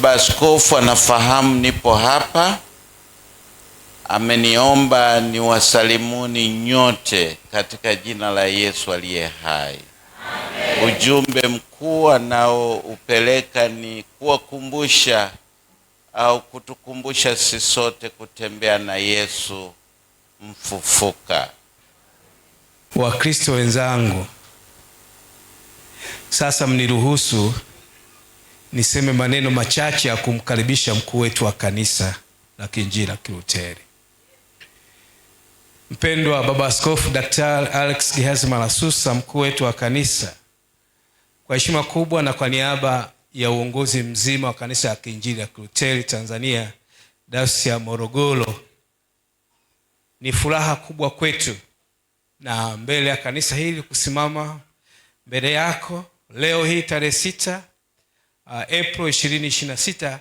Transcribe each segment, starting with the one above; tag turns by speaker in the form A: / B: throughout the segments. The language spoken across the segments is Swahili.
A: Baba Askofu anafahamu nipo hapa, ameniomba niwasalimuni nyote katika jina la Yesu aliye hai. Amen. Ujumbe mkuu anaoupeleka ni kuwakumbusha au kutukumbusha sisi sote kutembea na Yesu mfufuka.
B: Wakristo wenzangu, sasa mniruhusu niseme maneno machache ya kumkaribisha mkuu wetu wa kanisa la Kiinjili la Kilutheri. Mpendwa Baba Askofu Daktari Alex Gehazi Malasusa, mkuu wetu wa kanisa, kwa heshima kubwa na kwa niaba ya uongozi mzima wa kanisa la Kiinjili la Kilutheri Tanzania Dayosisi ya Morogoro, ni furaha kubwa kwetu na mbele ya kanisa hili kusimama mbele yako leo hii tarehe 6 April 2026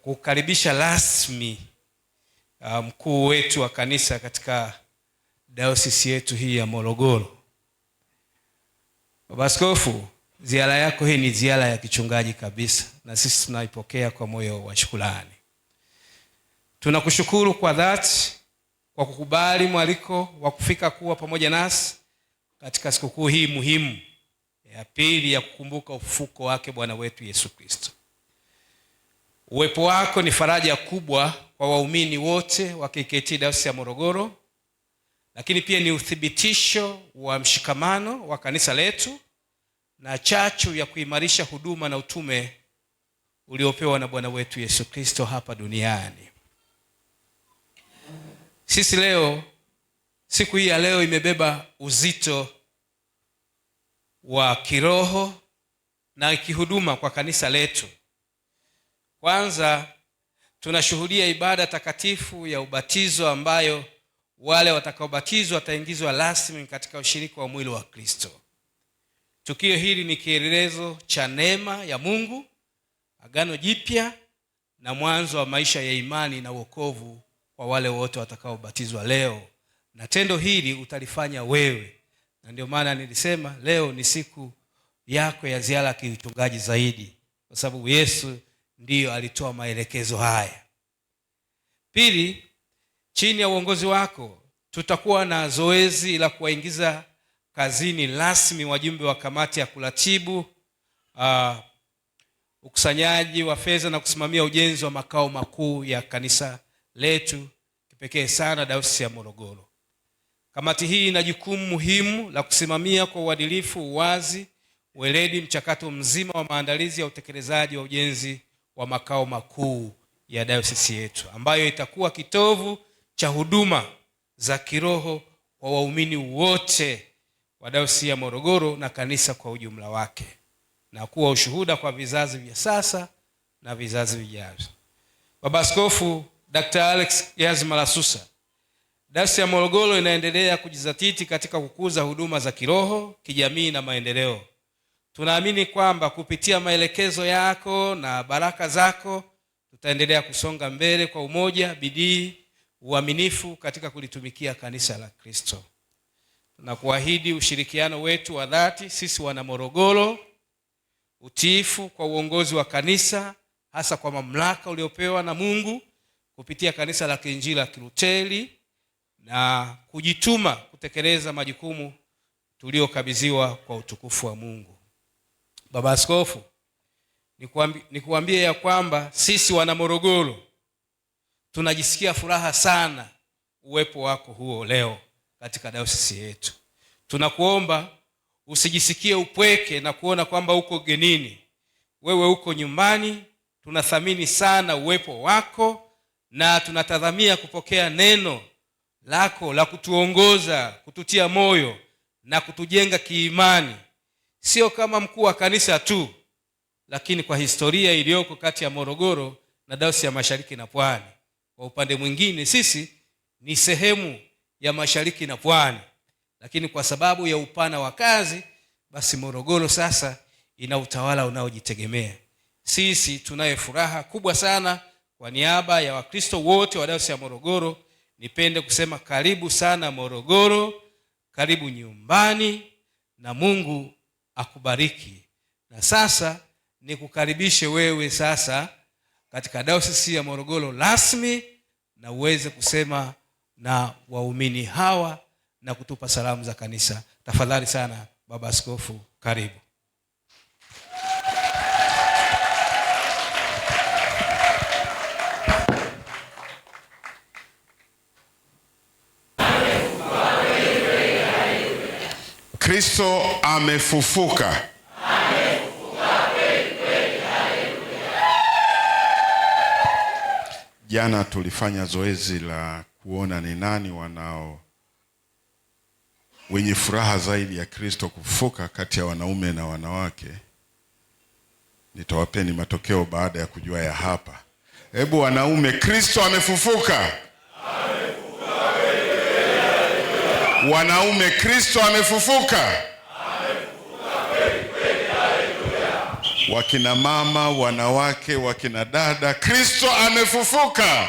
B: kukaribisha rasmi mkuu wetu wa kanisa katika dayosisi yetu hii ya Morogoro. Baba Askofu, ziara yako hii ni ziara ya kichungaji kabisa, na sisi tunaipokea kwa moyo wa shukrani. Tunakushukuru kwa dhati kwa kukubali mwaliko wa kufika kuwa pamoja nasi katika sikukuu hii muhimu ya pili ya kukumbuka ufufuko wake Bwana wetu Yesu Kristo. Uwepo wako ni faraja kubwa kwa waumini wote wa KKKT Dayosisi ya Morogoro, lakini pia ni uthibitisho wa mshikamano wa kanisa letu na chachu ya kuimarisha huduma na utume uliopewa na Bwana wetu Yesu Kristo hapa duniani. Sisi leo, siku hii ya leo imebeba uzito wa kiroho na kihuduma kwa kanisa letu. Kwanza, tunashuhudia ibada takatifu ya ubatizo ambayo wale watakaobatizwa wataingizwa rasmi katika ushirika wa mwili wa Kristo. Tukio hili ni kielelezo cha neema ya Mungu, agano jipya na mwanzo wa maisha ya imani na wokovu kwa wale wote watakaobatizwa leo. Na tendo hili utalifanya wewe. Na ndio maana nilisema leo ni siku yako ya ziara ya kiuchungaji zaidi, kwa sababu Yesu ndiyo alitoa maelekezo haya. Pili, chini ya uongozi wako tutakuwa na zoezi la kuwaingiza kazini rasmi wajumbe wa kamati ya kuratibu ukusanyaji wa fedha na kusimamia ujenzi wa makao makuu ya kanisa letu kipekee sana Dayosisi ya Morogoro. Kamati hii ina jukumu muhimu la kusimamia kwa uadilifu, uwazi, weledi mchakato mzima wa maandalizi ya utekelezaji wa ujenzi wa makao makuu ya dayosisi yetu, ambayo itakuwa kitovu cha huduma za kiroho kwa waumini wote wa Dayosisi ya Morogoro na kanisa kwa ujumla wake, na kuwa ushuhuda kwa vizazi vya sasa na vizazi vijavyo. Baba Askofu Dr. Alex Gehazi Malasusa, Dayosisi ya Morogoro inaendelea kujizatiti katika kukuza huduma za kiroho, kijamii na maendeleo. Tunaamini kwamba kupitia maelekezo yako na baraka zako tutaendelea kusonga mbele kwa umoja, bidii, uaminifu katika kulitumikia kanisa la Kristo. Tunakuahidi ushirikiano wetu wa dhati sisi wana Morogoro, utiifu kwa uongozi wa kanisa, hasa kwa mamlaka uliopewa na Mungu kupitia kanisa la Kiinjili la Kilutheri, na kujituma kutekeleza majukumu tuliokabidhiwa kwa utukufu wa Mungu. Baba Askofu, nikuambie ya kwamba sisi wana Morogoro tunajisikia furaha sana uwepo wako huo leo katika dayosisi yetu. Tunakuomba usijisikie upweke na kuona kwamba uko genini. Wewe uko nyumbani. Tunathamini sana uwepo wako na tunatazamia kupokea neno lako la kutuongoza, kututia moyo na kutujenga kiimani, sio kama mkuu wa kanisa tu, lakini kwa historia iliyoko kati ya Morogoro na Dayosisi ya Mashariki na Pwani. Kwa upande mwingine sisi ni sehemu ya Mashariki na Pwani, lakini kwa sababu ya upana wa kazi, basi Morogoro sasa ina utawala unaojitegemea. Sisi tunayo furaha kubwa sana. Kwa niaba ya Wakristo wote wa Dayosisi ya Morogoro, nipende kusema karibu sana Morogoro, karibu nyumbani, na Mungu akubariki. Na sasa nikukaribishe wewe sasa katika Dayosisi ya Morogoro rasmi, na uweze kusema na waumini hawa na kutupa salamu za kanisa. Tafadhali sana Baba Askofu, karibu.
C: Kristo amefufuka. Jana tulifanya zoezi la kuona ni nani wenye furaha zaidi ya Kristo kufufuka kati ya wanaume na wanawake. Nitawapeni matokeo baada ya kujua ya hapa. Hebu wanaume, Kristo amefufuka. Wanaume, Kristo amefufuka. Wakina mama, wanawake, wakina dada, Kristo amefufuka.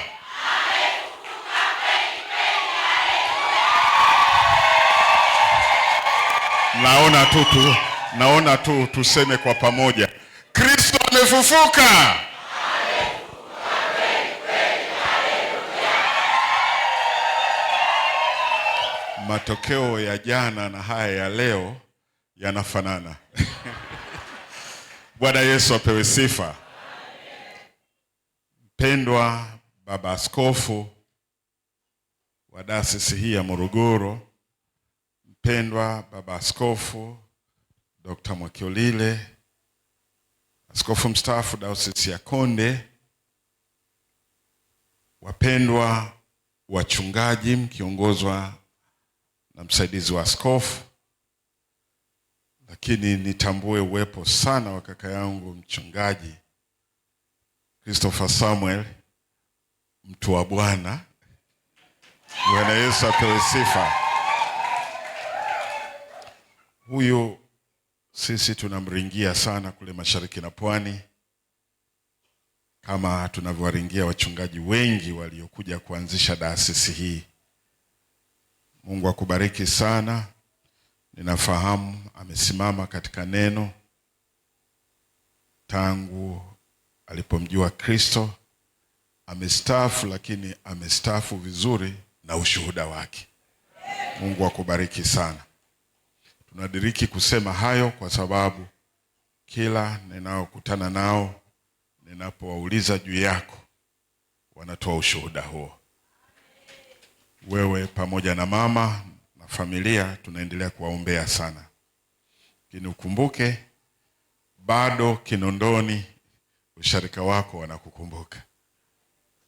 C: Naona tu tuseme kwa pamoja, Kristo amefufuka. Matokeo ya jana na haya ya leo yanafanana. Bwana Yesu apewe sifa. Mpendwa Baba Askofu wa Dayosisi hii ya Morogoro, mpendwa Baba Askofu Dr. Mwakiolile, Askofu mstaafu Dayosisi ya Konde, wapendwa wachungaji mkiongozwa na msaidizi wa askofu, lakini nitambue uwepo sana wa kaka yangu mchungaji Christopher Samuel, mtu wa Bwana. Bwana Yesu apewe sifa. Huyu sisi tunamringia sana kule mashariki na pwani, kama tunavyowaringia wachungaji wengi waliokuja kuanzisha dayosisi hii. Mungu akubariki sana. Ninafahamu amesimama katika neno tangu alipomjua Kristo. Amestaafu, lakini amestaafu vizuri na ushuhuda wake. Mungu akubariki sana. Tunadiriki kusema hayo kwa sababu kila ninaokutana nao, ninapowauliza juu yako, wanatoa ushuhuda huo. Wewe pamoja na mama na familia tunaendelea kuwaombea sana. Lakini ukumbuke bado Kinondoni usharika wako wanakukumbuka.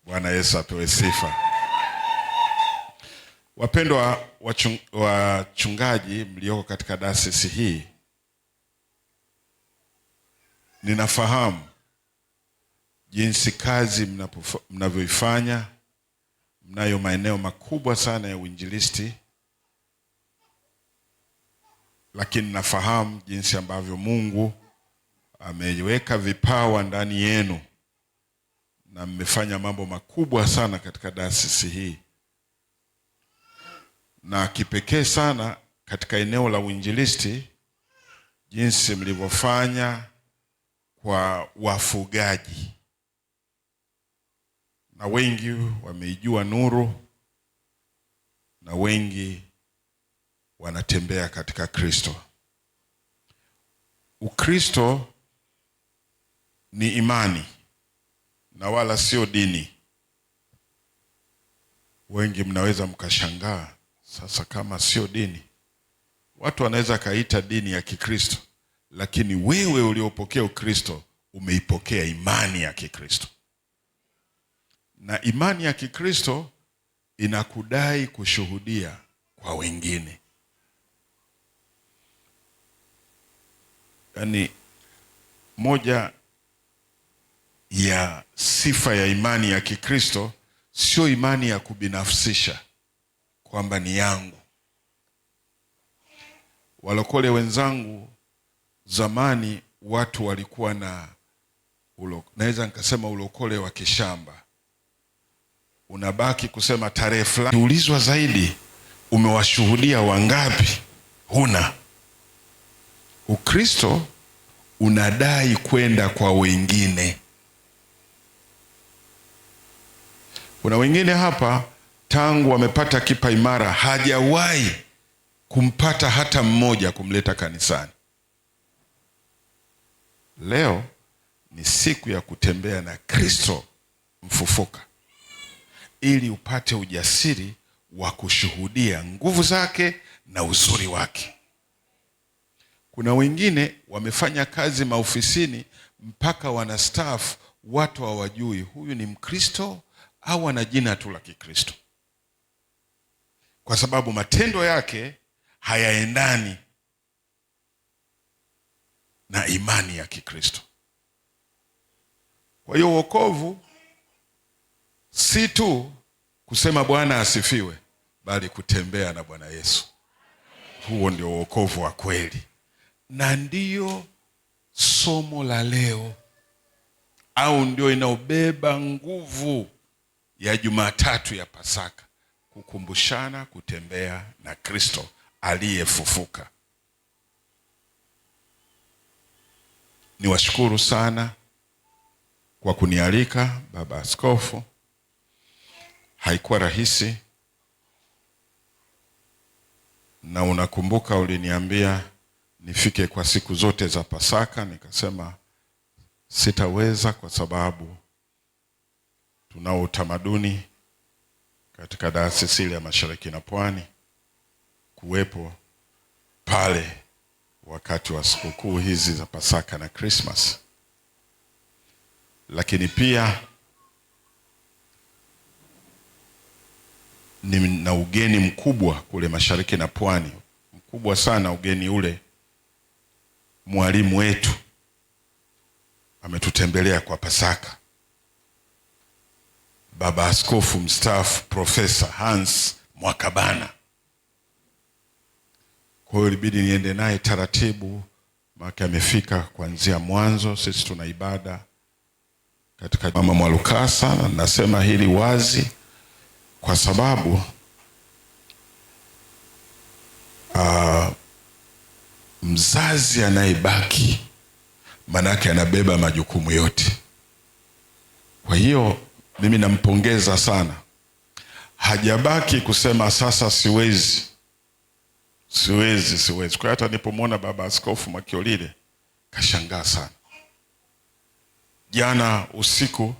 C: Bwana Yesu apewe sifa. Wapendwa wachungaji mlioko katika dayosisi hii, ninafahamu jinsi kazi mnavyoifanya. Mnayo maeneo makubwa sana ya uinjilisti, lakini nafahamu jinsi ambavyo Mungu ameweka vipawa ndani yenu na mmefanya mambo makubwa sana katika dayosisi hii, na kipekee sana katika eneo la uinjilisti, jinsi mlivyofanya kwa wafugaji, na wengi wameijua nuru na wengi wanatembea katika Kristo. Ukristo ni imani na wala sio dini. Wengi mnaweza mkashangaa, sasa kama sio dini, watu wanaweza kaita dini ya Kikristo, lakini wewe uliopokea Ukristo umeipokea imani ya Kikristo. Na imani ya Kikristo inakudai kushuhudia kwa wengine. Yaani moja ya sifa ya imani ya Kikristo sio imani ya kubinafsisha kwamba ni yangu. Walokole wenzangu zamani, watu walikuwa na naweza nikasema ulokole wa kishamba. Unabaki kusema tarehe fulani. Ulizwa zaidi, umewashuhudia wangapi? Huna. Ukristo unadai kwenda kwa wengine. Kuna wengine hapa tangu wamepata kipa imara hajawahi kumpata hata mmoja kumleta kanisani. Leo ni siku ya kutembea na Kristo mfufuka, ili upate ujasiri wa kushuhudia nguvu zake na uzuri wake. Kuna wengine wamefanya kazi maofisini mpaka wanastaafu, watu hawajui huyu ni Mkristo au ana jina tu la Kikristo, kwa sababu matendo yake hayaendani na imani ya Kikristo. Kwa hiyo wokovu si tu kusema Bwana asifiwe, bali kutembea na Bwana Yesu. Huo ndio wokovu wa kweli, na ndiyo somo la leo, au ndio inaobeba nguvu ya Jumatatu ya Pasaka, kukumbushana kutembea na Kristo aliyefufuka. Niwashukuru sana kwa kunialika, Baba Askofu. Haikuwa rahisi, na unakumbuka uliniambia nifike kwa siku zote za Pasaka, nikasema sitaweza kwa sababu tunao utamaduni katika Dayosisi ya Mashariki na Pwani kuwepo pale wakati wa sikukuu hizi za Pasaka na Christmas. Lakini pia nina ugeni mkubwa kule Mashariki na Pwani, mkubwa sana ugeni ule. Mwalimu wetu ametutembelea kwa Pasaka, Baba Askofu mstaafu Profesa Hans Mwakabana. Kwa hiyo ilibidi niende naye taratibu, maana amefika kuanzia mwanzo. Sisi tuna ibada katika Mama Mwalukasa, na nasema hili wazi kwa sababu mzazi anayebaki manake anabeba majukumu yote. Kwa hiyo mimi nampongeza sana, hajabaki kusema sasa siwezi. Kwa hata nilipomwona Baba Askofu Makiolile kashangaa sana. Jana usiku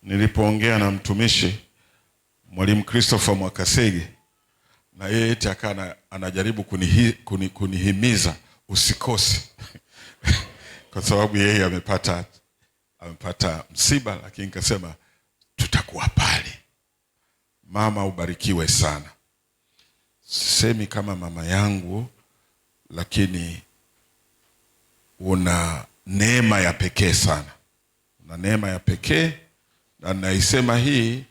C: nilipoongea na mtumishi Mwalimu Christopher Mwakasege, na yeye eti akana anajaribu kunihimiza usikose kwa sababu yeye amepata msiba, lakini nikasema tutakuwa pale. Mama ubarikiwe sana. Sisemi kama mama yangu, lakini una neema ya pekee sana. Una neema ya pekee, na naisema hii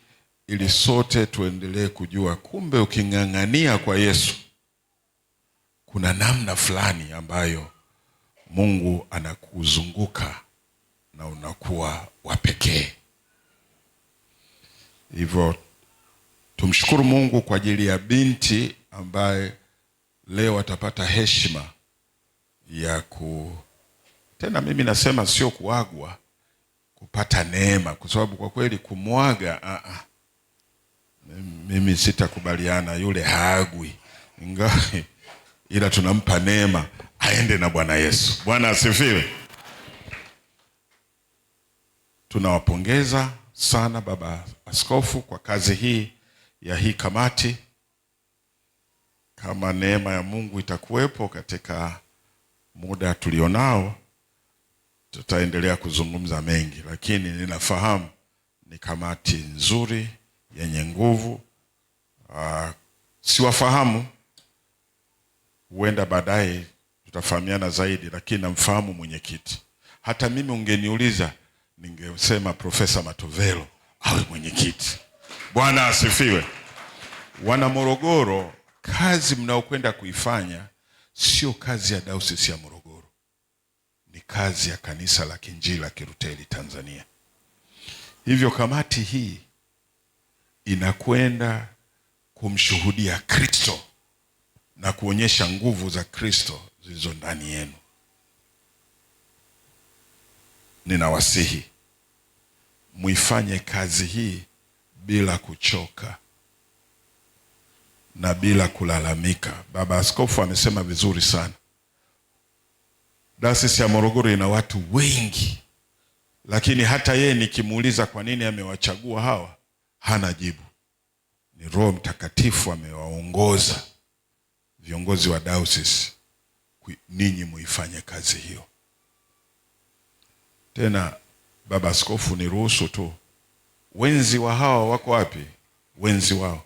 C: ili sote tuendelee kujua kumbe uking'ang'ania kwa Yesu kuna namna fulani ambayo Mungu anakuzunguka na unakuwa wa pekee. Hivyo tumshukuru Mungu kwa ajili ya binti ambaye leo atapata heshima ya tena mimi nasema sio kuagwa, kupata neema, kwa sababu kwa kweli kumwaga mimi sitakubaliana, yule haagwi, ila tunampa neema aende na Bwana Yesu. Bwana asifiwe. Tunawapongeza sana Baba Askofu kwa kazi hii ya hii kamati. Kama neema ya Mungu itakuwepo katika muda tulionao, tutaendelea kuzungumza mengi, lakini ninafahamu ni kamati nzuri yenye nguvu. Siwafahamu, huenda baadaye tutafahamiana zaidi, lakini namfahamu mwenyekiti. Hata mimi ungeniuliza ningesema Profesa Matovelo awe mwenyekiti. Bwana asifiwe. Wana Morogoro, kazi mnaokwenda kuifanya sio kazi ya Dayosisi ya Morogoro, ni kazi ya Kanisa la Kiinjili la Kilutheri Tanzania. Hivyo kamati hii inakwenda kumshuhudia Kristo na kuonyesha nguvu za Kristo zilizo ndani yenu. ninawasihi muifanye kazi hii bila kuchoka na bila kulalamika. Baba Askofu amesema vizuri sana. Dayosisi ya Morogoro ina watu wengi, lakini hata yeye nikimuuliza kwa nini amewachagua hawa, hana jibu. Ni Roho Mtakatifu amewaongoza viongozi wa dayosisi, ninyi muifanye kazi hiyo. Tena Baba Askofu, niruhusu tu, wenzi wa hawa wako wapi? Wenzi wao,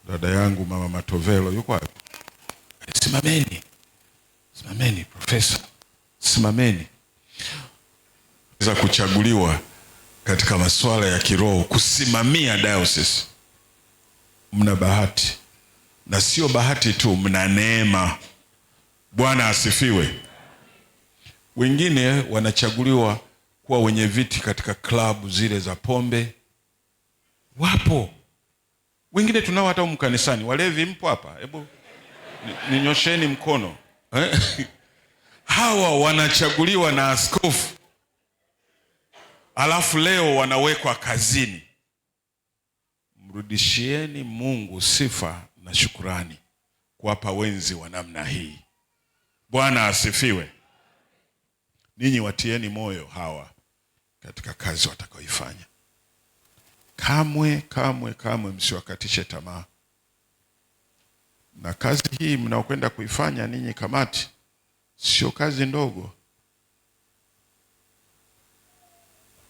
C: dada yangu Mama Matovelo yuko wapi? Simameni, simameni profesa, simameni. Za kuchaguliwa katika masuala ya kiroho kusimamia dayosisi, mna bahati, na sio bahati tu, mna neema. Bwana asifiwe. Wengine wanachaguliwa kuwa wenye viti katika klabu zile za pombe, wapo. Wengine tunao hata mkanisani. Walevi mpo hapa? Hebu ninyosheni mkono. Hawa wanachaguliwa na askofu, alafu leo wanawekwa kazini. Mrudishieni Mungu sifa na shukurani kuwapa wenzi wa namna hii. Bwana asifiwe. Ninyi watieni moyo hawa katika kazi watakaoifanya. Kamwe, kamwe, kamwe msiwakatishe tamaa. Na kazi hii mnaokwenda kuifanya ninyi kamati, sio kazi ndogo.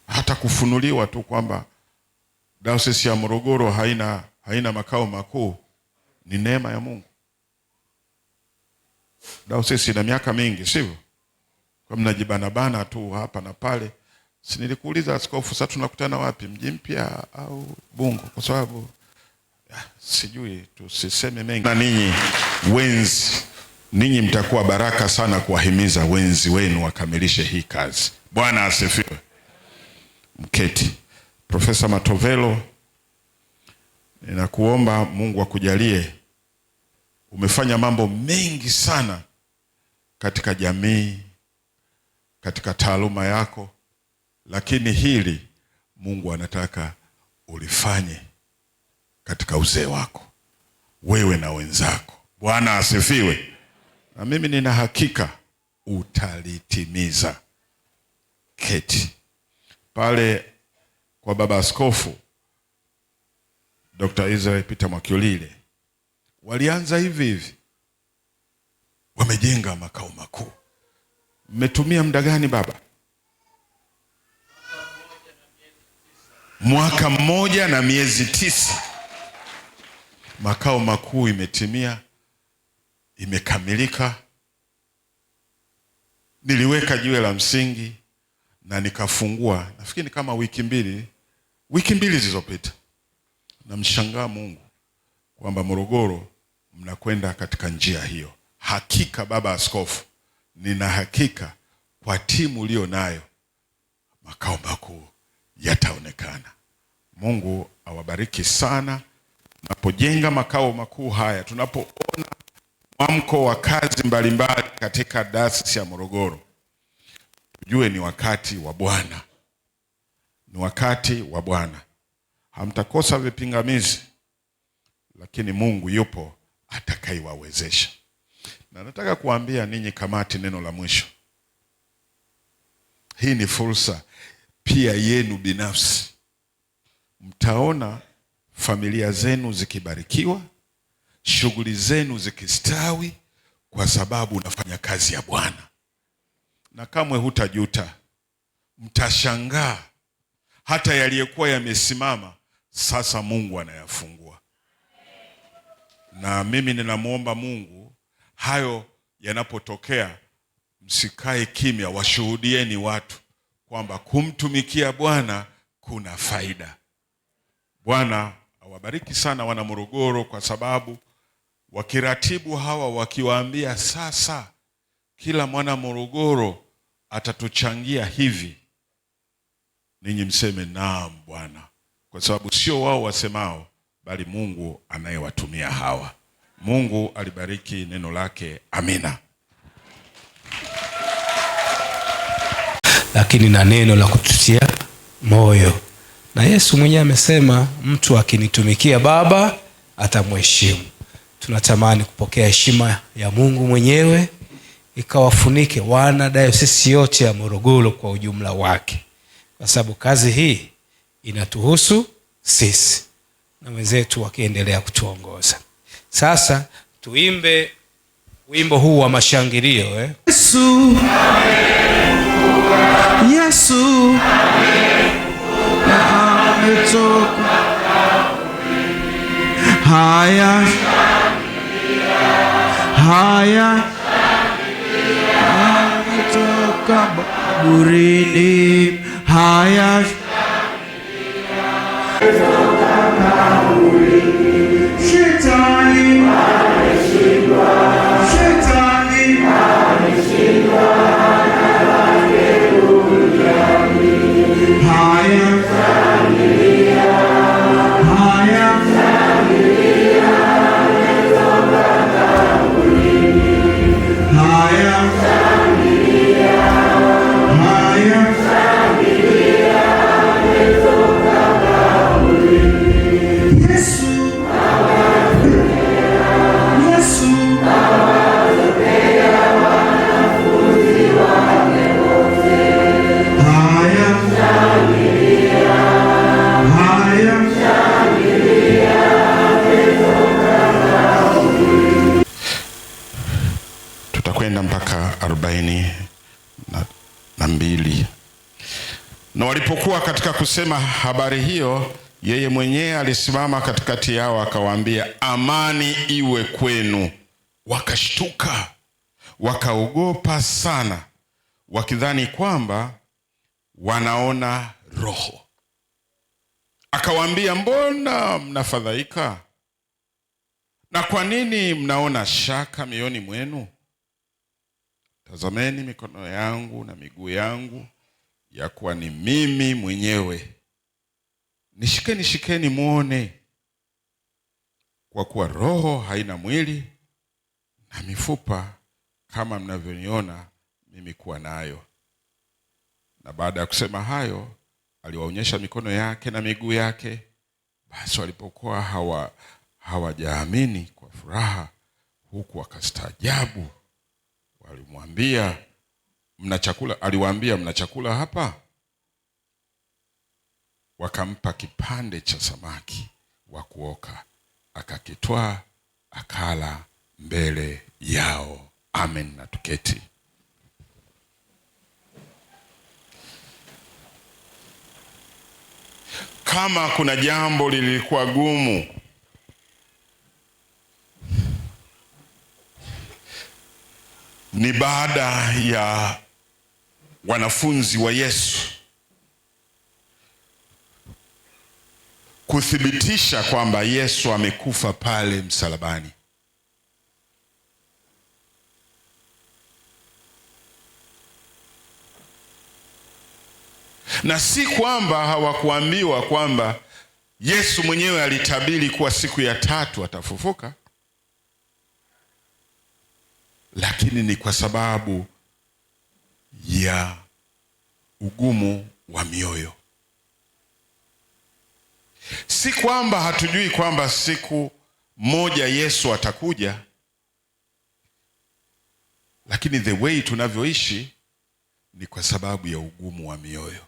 C: Hata kufunuliwa tu kwamba Dayosisi ya Morogoro haina makao makuu ni neema ya Mungu. Dayosisi ina miaka mingi, sivyo? Kwa mnajibanabana tu hapa na pale. Si nilikuuliza askofu, sasa tunakutana wapi? Mji Mpya au Bungo? Kwa sababu sijui, tusiseme mengi. Na ninyi wenzi, ninyi mtakuwa baraka sana kuwahimiza wenzi wenu wakamilishe hii kazi. Bwana asifiwe. Mketi. Profesa Matovelo, ninakuomba Mungu akujalie. Umefanya mambo mengi sana katika jamii, katika taaluma yako, lakini hili Mungu anataka ulifanye katika uzee wako, wewe na wenzako. Bwana asifiwe. Na mimi nina hakika utalitimiza. Keti. Pale kwa Baba Askofu Dr. Israel Peter Mwakyolile walianza hivi hivi, wamejenga makao makuu. Mmetumia muda gani baba? 1 mwaka na miezi 9. Makao makuu imetimia, imekamilika. Niliweka jiwe la msingi na nikafungua, nafikiri kama wiki mbili zilizopita. Namshangaa Mungu kwamba Morogoro mnakwenda katika njia hiyo. Hakika Baba Askofu, nina hakika kwa timu ulio nayo makao makuu yataonekana. Mungu awabariki sana. Tunapojenga makao makuu haya, tunapoona mwamko wa kazi mbalimbali katika Dayosisi ya Morogoro, tujue ni wakati wa Bwana. Ni wakati wa Bwana. Hamtakosa vipingamizi, lakini Mungu yupo atakayewawezesha. Na nataka kuambia ninyi kamati neno la mwisho. Hii ni fursa pia yenu binafsi. Mtaona familia zenu zikibarikiwa, shughuli zenu zikistawi, kwa sababu unafanya kazi ya Bwana. Na kamwe hutajuta. Mtashangaa hata yaliyekuwa yamesimama sasa Mungu anayafungua. Na mimi ninamuomba Mungu hayo yanapotokea, msikae kimya, washuhudieni watu kwamba kumtumikia Bwana kuna faida. Bwana awabariki sana wana Morogoro, kwa sababu wakiratibu hawa wakiwaambia sasa kila mwana Morogoro atatuchangia hivi, ninyi mseme naam Bwana, kwa sababu sio wao wasemao, bali Mungu anayewatumia hawa. Mungu alibariki neno lake. Amina.
B: lakini na neno la kututia moyo. Na Yesu mwenyewe amesema, mtu akinitumikia Baba atamheshimu. Tunatamani kupokea heshima ya Mungu mwenyewe ikawafunike wana dayosisi yote ya Morogoro kwa ujumla wake, kwa sababu kazi hii inatuhusu sisi na wenzetu wakiendelea kutuongoza. Sasa tuimbe wimbo huu wa mashangilio.
D: Yesu, Yesu ametoka, haya ametoka kaburini, haya shetani ameshindwa, shetani ameshindwa, haya
C: tutakwenda mpaka 42. Na walipokuwa katika kusema habari hiyo, yeye mwenyewe alisimama katikati yao akawaambia, amani iwe kwenu. Wakashtuka, wakaogopa sana, wakidhani kwamba wanaona roho. Akawaambia, mbona mnafadhaika? Na kwa nini mnaona shaka mioyoni mwenu? Tazameni mikono yangu na miguu yangu, ya kuwa ni mimi mwenyewe. Nishikeni muone, kwa kuwa roho haina mwili na mifupa kama mnavyoniona mimi kuwa nayo. Na baada ya kusema hayo, aliwaonyesha mikono yake na miguu yake. Basi walipokuwa hawajaamini kwa furaha, huku wakastaajabu, walimwambia, mna chakula? Aliwaambia, mna chakula hapa? Wakampa kipande cha samaki wa kuoka, akakitwaa akala mbele yao. Amen. Na tuketi. Kama kuna jambo lilikuwa gumu ni baada ya wanafunzi wa Yesu kuthibitisha kwamba Yesu amekufa pale msalabani. Na si kwamba hawakuambiwa kwamba Yesu mwenyewe alitabiri kuwa siku ya 3 atafufuka, lakini ni kwa sababu ya ugumu wa mioyo. Si kwamba hatujui kwamba siku moja Yesu atakuja, lakini the way tunavyoishi ni kwa sababu ya ugumu wa mioyo.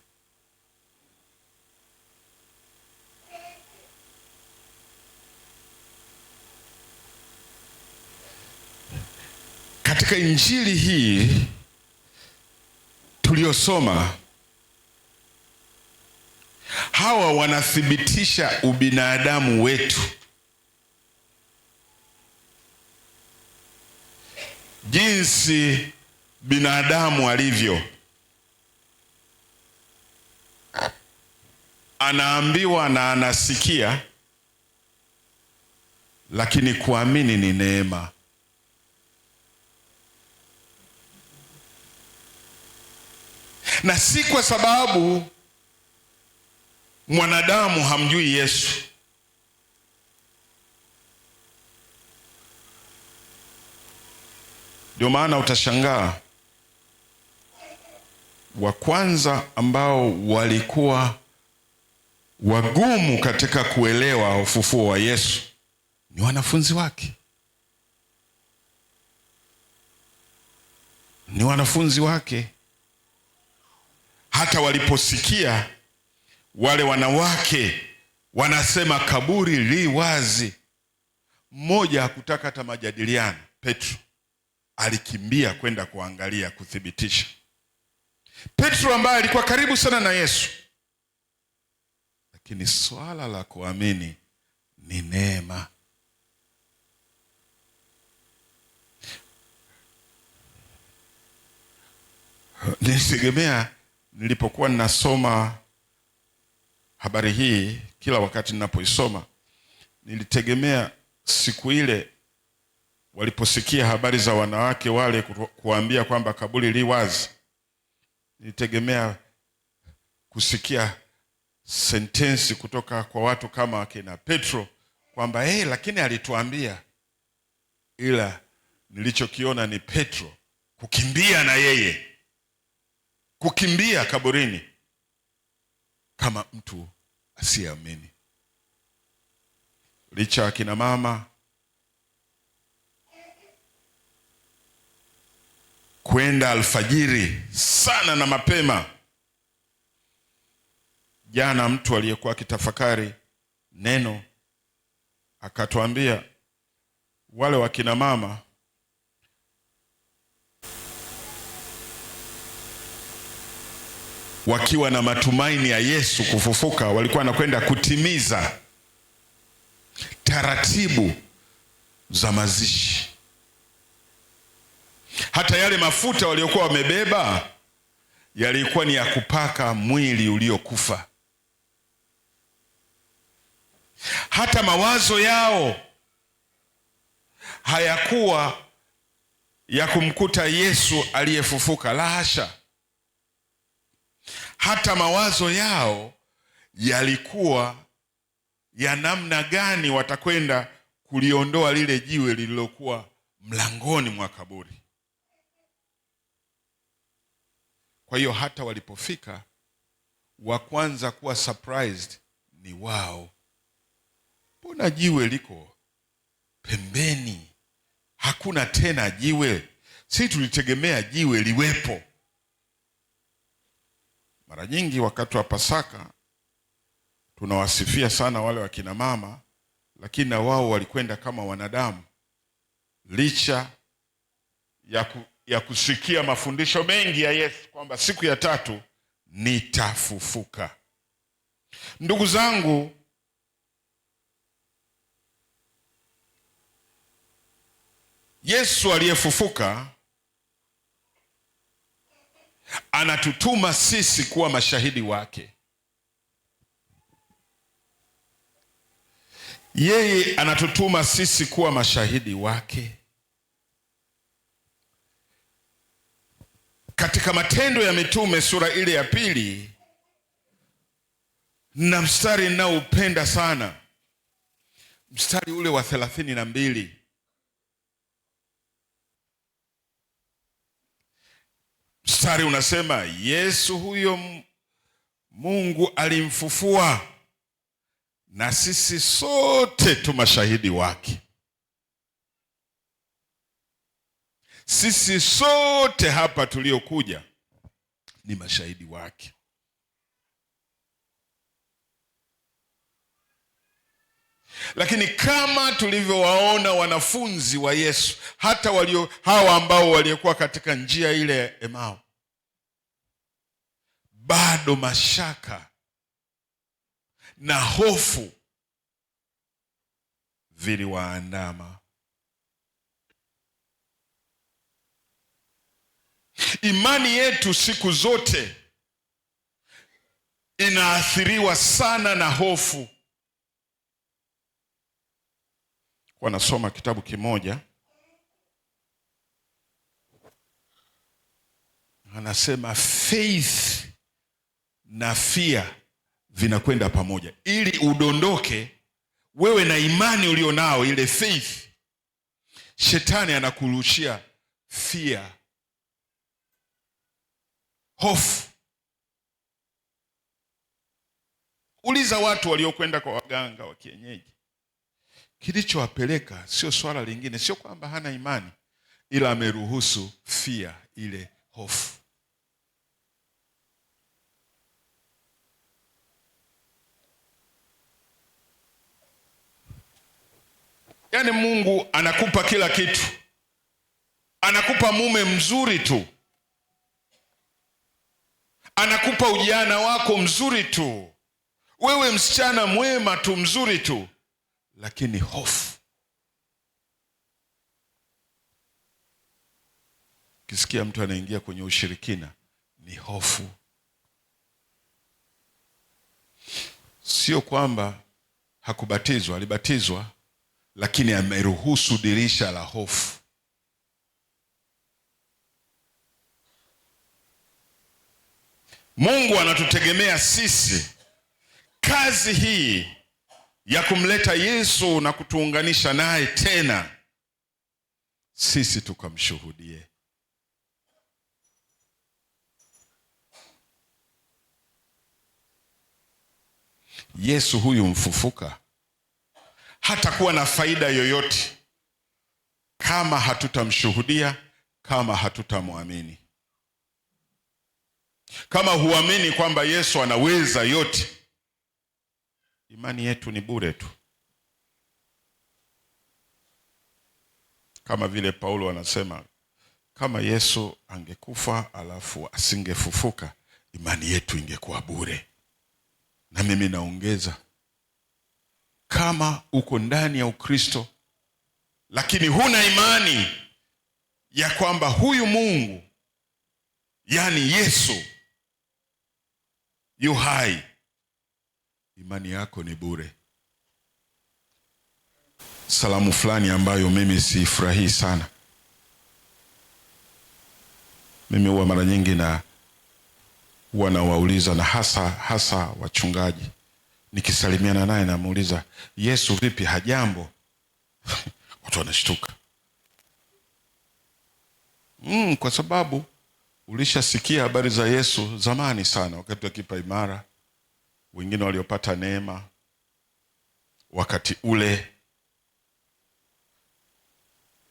C: Katika injili hii tuliyosoma, hawa wanathibitisha ubinadamu wetu, jinsi binadamu alivyo. Anaambiwa na anasikia, lakini kuamini ni neema. Na si kwa sababu mwanadamu hamjui Yesu. Ndio maana utashangaa wa kwanza ambao walikuwa wagumu katika kuelewa ufufuo wa Yesu ni wanafunzi wake. Ni wanafunzi wake. Hata waliposikia wale wanawake wanasema kaburi li wazi, mmoja hakutaka hata majadiliano. Petro alikimbia kwenda kuangalia, kuthibitisha. Petro ambaye alikuwa karibu sana na Yesu. Lakini swala la kuamini ni neema. Nilitegemea nilipokuwa ninasoma habari hii, kila wakati ninapoisoma, nilitegemea siku ile waliposikia habari za wanawake wale kuambia kwamba kaburi li wazi, nilitegemea kusikia sentensi kutoka kwa watu kama akina Petro kwamba lakini alituambia. Ila nilichokiona ni Petro kukimbia na yeye, kukimbia kaburini kama mtu asiyeamini. Licha akina mama kwenda alfajiri sana na mapema. Jana mtu aliyekuwa akitafakari neno akatuambia wale wakina mama wakiwa na matumaini ya Yesu kufufuka, walikuwa wanakwenda kutimiza taratibu za mazishi. Hata yale mafuta waliokuwa wamebeba yalikuwa ni ya kupaka mwili uliokufa. Hata mawazo yao hayakuwa ya kumkuta Yesu aliyefufuka, la hasha. Hata mawazo yao yalikuwa ya namna gani watakwenda kuliondoa lile jiwe lililokuwa mlangoni mwa kaburi. Kwa hiyo hata walipofika, wa kwanza kuwa surprised ni wao. Mbona jiwe liko pembeni? Hakuna tena jiwe. Sisi tulitegemea jiwe liwepo. Mara nyingi wakati wa Pasaka tunawasifia sana wale wakina mama, lakini na wao walikwenda kama wanadamu. Licha ya kusikia mafundisho mengi ya Yesu kwamba siku ya tatu nitafufuka. Ndugu zangu, Yesu aliyefufuka anatutuma sisi kuwa mashahidi wake. Yeye anatutuma sisi kuwa mashahidi wake. Katika Matendo ya Mitume sura ile ya 2 na mstari ninaoupenda sana, mstari ule wa 32. Mstari unasema, Yesu huyo Mungu alimfufua, na sisi sote tu mashahidi wake. Sisi sote hapa tuliokuja ni mashahidi wake. Lakini kama tulivyowaona wanafunzi wa Yesu, hata hawa ambao waliokuwa katika njia ile ya Emau, bado mashaka na hofu viliwaandama. Imani yetu siku zote inaathiriwa sana na hofu. Kwa nasoma kitabu kimoja, anasema faith na fear vinakwenda pamoja. Ili udondoke wewe na imani ulionao, ile faith, shetani anakurushia fear, hofu. Uliza watu waliokwenda kwa waganga wa kienyeji, kilichowapeleka sio swala lingine, sio kwamba hana imani, ila ameruhusu fear, ile hofu. Yaani Mungu anakupa kila kitu, anakupa mume mzuri tu, anakupa ujana wako mzuri tu, wewe msichana mwema tu, mzuri tu, lakini hofu. Kisikia mtu anaingia kwenye ushirikina, ni hofu. Sio kwamba hakubatizwa, alibatizwa, lakini ameruhusu dirisha la hofu. Mungu anatutegemea sisi kazi hii ya kumleta Yesu na kutuunganisha naye tena, sisi tukamshuhudie. Yesu huyu mfufuka hatakuwa na faida yoyote kama hatutamshuhudia, kama hatutamwamini. Kama huamini kwamba Yesu anaweza yote, imani yetu ni bure tu. Kama vile Paulo anasema, kama Yesu angekufa alafu asingefufuka, imani yetu ingekuwa bure. Na mimi naongeza, kama uko ndani ya Ukristo lakini huna imani ya kwamba huyu Mungu, yani Yesu, yu hai, imani yako ni bure. Salamu fulani ambayo mimi siifurahii sana. Mimi huwa mara nyingi huwa nawauliza, na hasa wachungaji, nikisalimiana naye namuuliza, Yesu vipi, hajambo? Watu wanashtuka. Kwa sababu ulishasikia habari za Yesu zamani sana, wakati wa kipaimara, wengine waliopata neema wakati ule.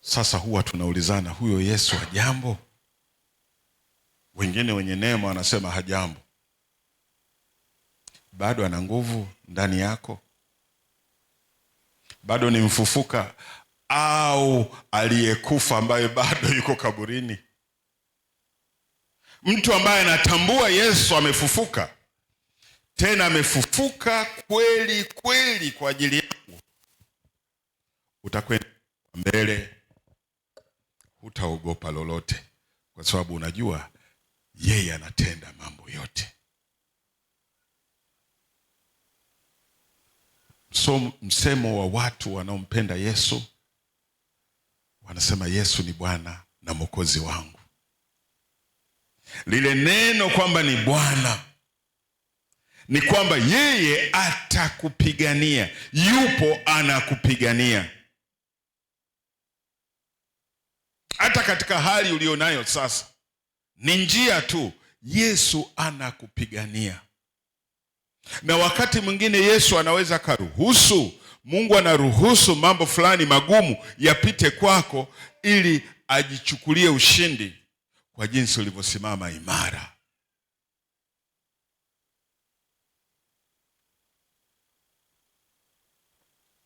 C: Sasa huwa tunaulizana, huyo Yesu hajambo? Wengine wenye neema wanasema hajambo. Bado ana nguvu ndani yako? Bado ni mfufuka au aliyekufa ambaye bado yuko kaburini? Mtu ambaye anatambua Yesu amefufuka, tena amefufuka kweli kweli kwa ajili yangu, utakwenda mbele, hutaogopa lolote, kwa sababu unajua yeye anatenda mambo yote. So msemo wa watu wanaompenda Yesu, wanasema Yesu ni Bwana na Mwokozi wangu. Lile neno kwamba ni Bwana ni kwamba yeye atakupigania, yupo anakupigania. Hata katika hali ulionayo sasa, ni njia tu, Yesu anakupigania. Na wakati mwingine Yesu anaweza karuhusu, Mungu anaruhusu mambo fulani magumu yapite kwako ili ajichukulie ushindi kwa jinsi ulivyosimama imara.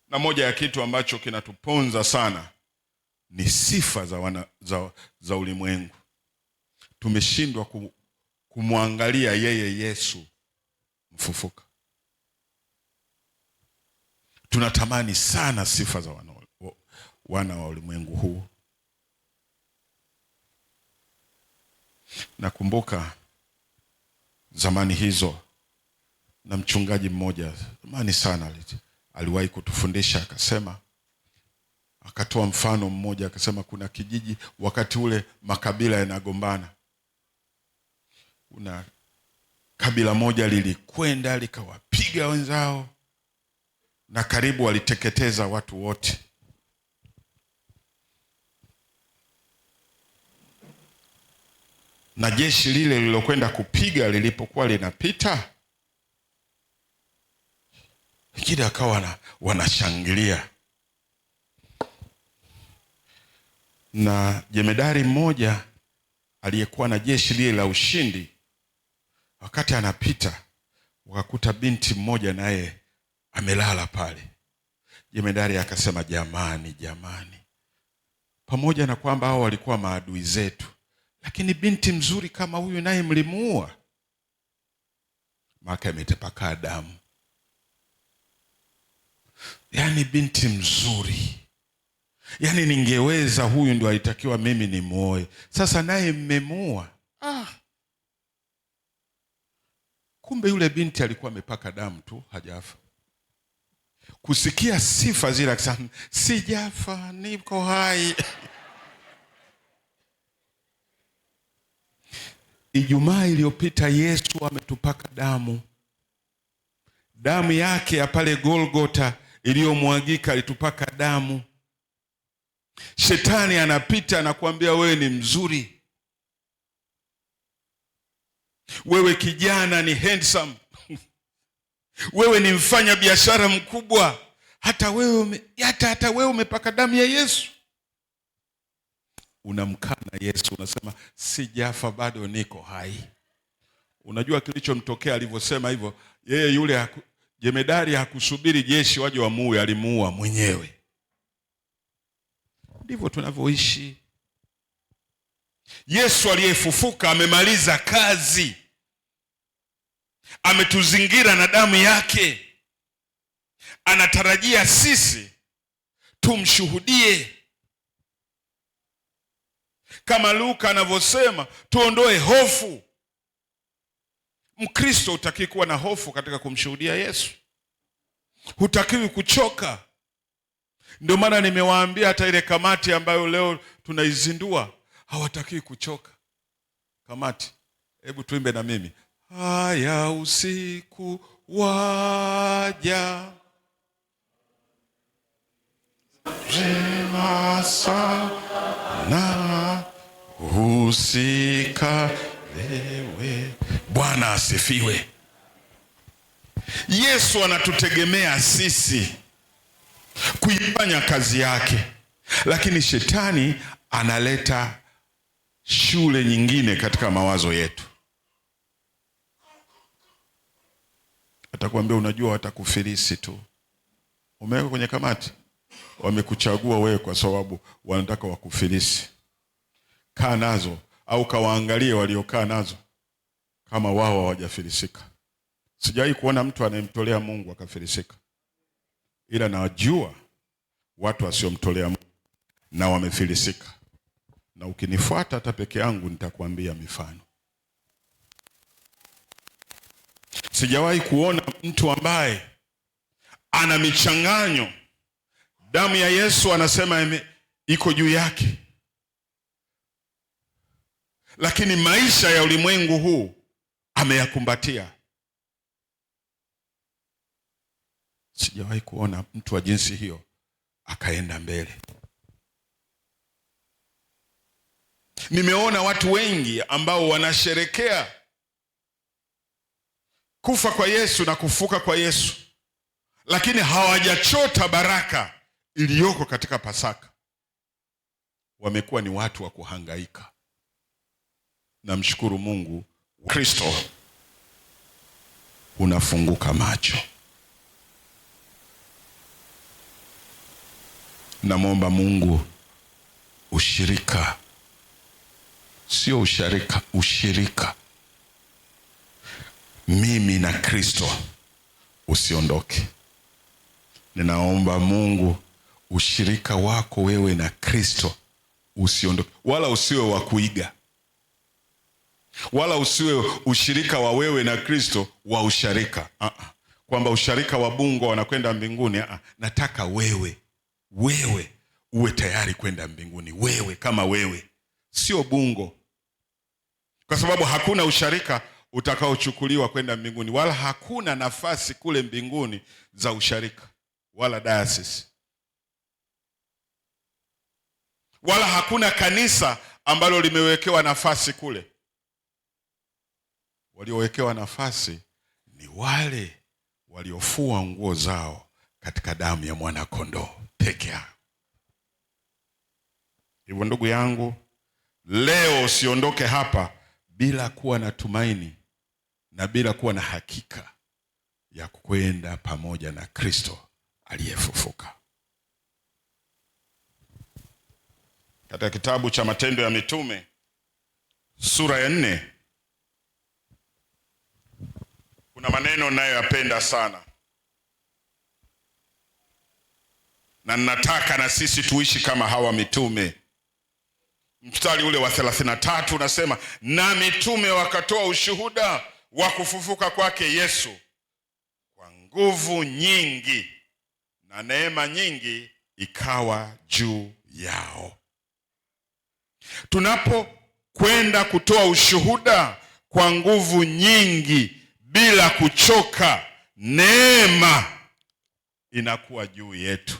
C: Na moja ya kitu ambacho kinatuponza sana ni sifa za ulimwengu. Tumeshindwa kumwangalia yeye Yesu mfufuka. Tunatamani sana sifa za wana wa ulimwengu huu. Nakumbuka zamani hizo, na mchungaji mmoja zamani sana aliwahi kutufundisha, akatoa mfano mmoja, akasema kuna kijiji, wakati ule makabila yanagombana. Kuna kabila moja lilikwenda likawapiga wenzao na karibu waliteketeza watu wote. Na jeshi lile lilokwenda kupiga lilipokuwa linapita, wengine wakawa wanashangilia. Na jemedari mmoja aliyekuwa na jeshi lile la ushindi, wakati anapita wakakuta binti mmoja naye amelala pale. Jemedari akasema, jamani, pamoja na kwamba hao walikuwa maadui zetu, lakini binti mzuri kama huyu naye mlimuua. Maka imetapakaa damu. Yaani binti mzuri, yaani ningeweza, huyu ndio alitakiwa mimi nimuoe, sasa naye mmemuua. Kumbe yule binti alikuwa amepaka damu tu, hajafa. Kusikia sifa zile akisema, sijafa, niko hai. Ijumaa iliyopita Yesu ametupaka damu. Damu yake ya pale Golgotha iliyomwagika alitupaka damu. Shetani anapita na kuambia, wewe ni mzuri, wewe kijana ni handsome, wewe ni mfanya biashara mkubwa, hata wewe umepaka damu ya Yesu. Unamkana Yesu, unasema sijafa, bado niko hai. Unajua kilichomtokea alivyosema hivyo? Yeye yule jemedari hakusubiri jeshi waje wamuue, alimuua mwenyewe. Ndivyo tunavyoishi. Yesu aliyefufuka amemaliza kazi, ametuzingira na damu yake. Anatarajia sisi tumshuhudie, kama Luka anavyosema, tuondoe hofu. Mkristo hutakiwi kuwa na hofu katika kumshuhudia Yesu, hutakiwi kuchoka. Ndio maana nimewaambia hata ile kamati ambayo leo tunaizindua hawatakiwi kuchoka. Kamati, hebu tuimbe na mimi. Haya usiku waja, rema sana usikalewe. Bwana asifiwe. Yesu anatutegemea sisi kuifanya kazi yake, lakini shetani analeta shule nyingine katika mawazo yetu. Atakwambia, unajua watakufilisi tu. Umewekwa kwenye kamati, wamekuchagua wewe kwa sababu wanataka wakufilisi. Kaa nazo, au kawaangalie waliokaa nazo kama wao hawajafilisika. Sijawahi kuona mtu anayemtolea Mungu akafilisika, ila najua watu wasiomtolea Mungu na wamefilisika. Na ukinifuata hata peke yangu nitakwambia mifano. Sijawahi kuona mtu ambaye ana michanganyo, damu ya Yesu anasema iko juu yake, lakini maisha ya ulimwengu huu ameyakumbatia. Sijawahi kuona mtu wa jinsi hiyo akaenda mbele. Nimeona watu wengi ambao wanasherekea kufa kwa Yesu na kufuka kwa Yesu, lakini hawajachota baraka iliyoko katika Pasaka. Wamekuwa ni watu wa kuhangaika. Namshukuru Mungu, Kristo unafunguka macho. Namwomba Mungu ushirika, sio usharika, ushirika, mimi na Kristo usiondoke. Ninaomba Mungu ushirika wako wewe na Kristo usiondoke, wala usiwe wa kuiga, wala usiwe ushirika wa wewe na Kristo wa usharika. Kwamba usharika wa bungo wanakwenda mbinguni. Nataka wewe uwe tayari kwenda mbinguni, wewe kama wewe, sio bungo. Kwa sababu hakuna usharika utakaochukuliwa kwenda mbinguni, wala hakuna nafasi kule mbinguni za usharika, wala diocese, wala hakuna kanisa ambalo limewekewa nafasi kule. Waliowekewa nafasi ni wale waliofua nguo zao katika damu ya mwana kondoo peke yao. Hivyo ndugu yangu, leo usiondoke hapa bila kuwa na tumaini na bila kuwa na hakika ya kwenda pamoja na Kristo aliyefufuka. Katika kitabu cha Matendo ya Mitume sura ya 4 kuna maneno ninayoyapenda sana, na ninataka na sisi tuishi kama hawa mitume. Mstari ule wa 33 unasema, na mitume wakatoa ushuhuda wa kufufuka kwake Yesu kwa nguvu nyingi, na neema nyingi ikawa juu yao. Tunapokwenda kutoa ushuhuda kwa nguvu nyingi bila kuchoka, neema inakuwa juu yetu.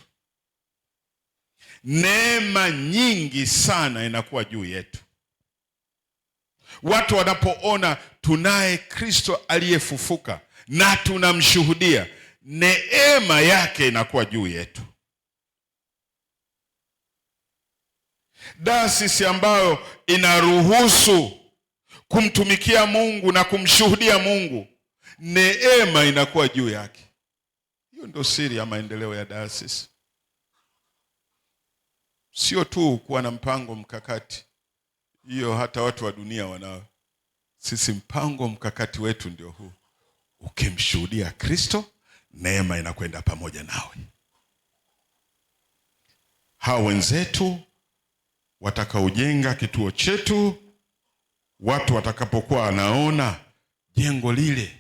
C: Neema nyingi sana inakuwa juu yetu. Watu wanapoona tunaye Kristo aliyefufuka na tunamshuhudia, neema yake inakuwa juu yetu. Dayosisi ambayo inaruhusu kumtumikia Mungu na kumshuhudia Mungu, neema inakuwa juu yake. Hiyo ndio siri ya maendeleo ya dayosisi. Sio tu kuwa na mpango mkakati, hiyo hata watu wa dunia wanao. Sisi mpango mkakati wetu ndio huu: ukimshuhudia Kristo, neema inakwenda pamoja nawe. Hao wenzetu watakaojenga kituo chetu, watu watakapokuwa wanaona jengo lile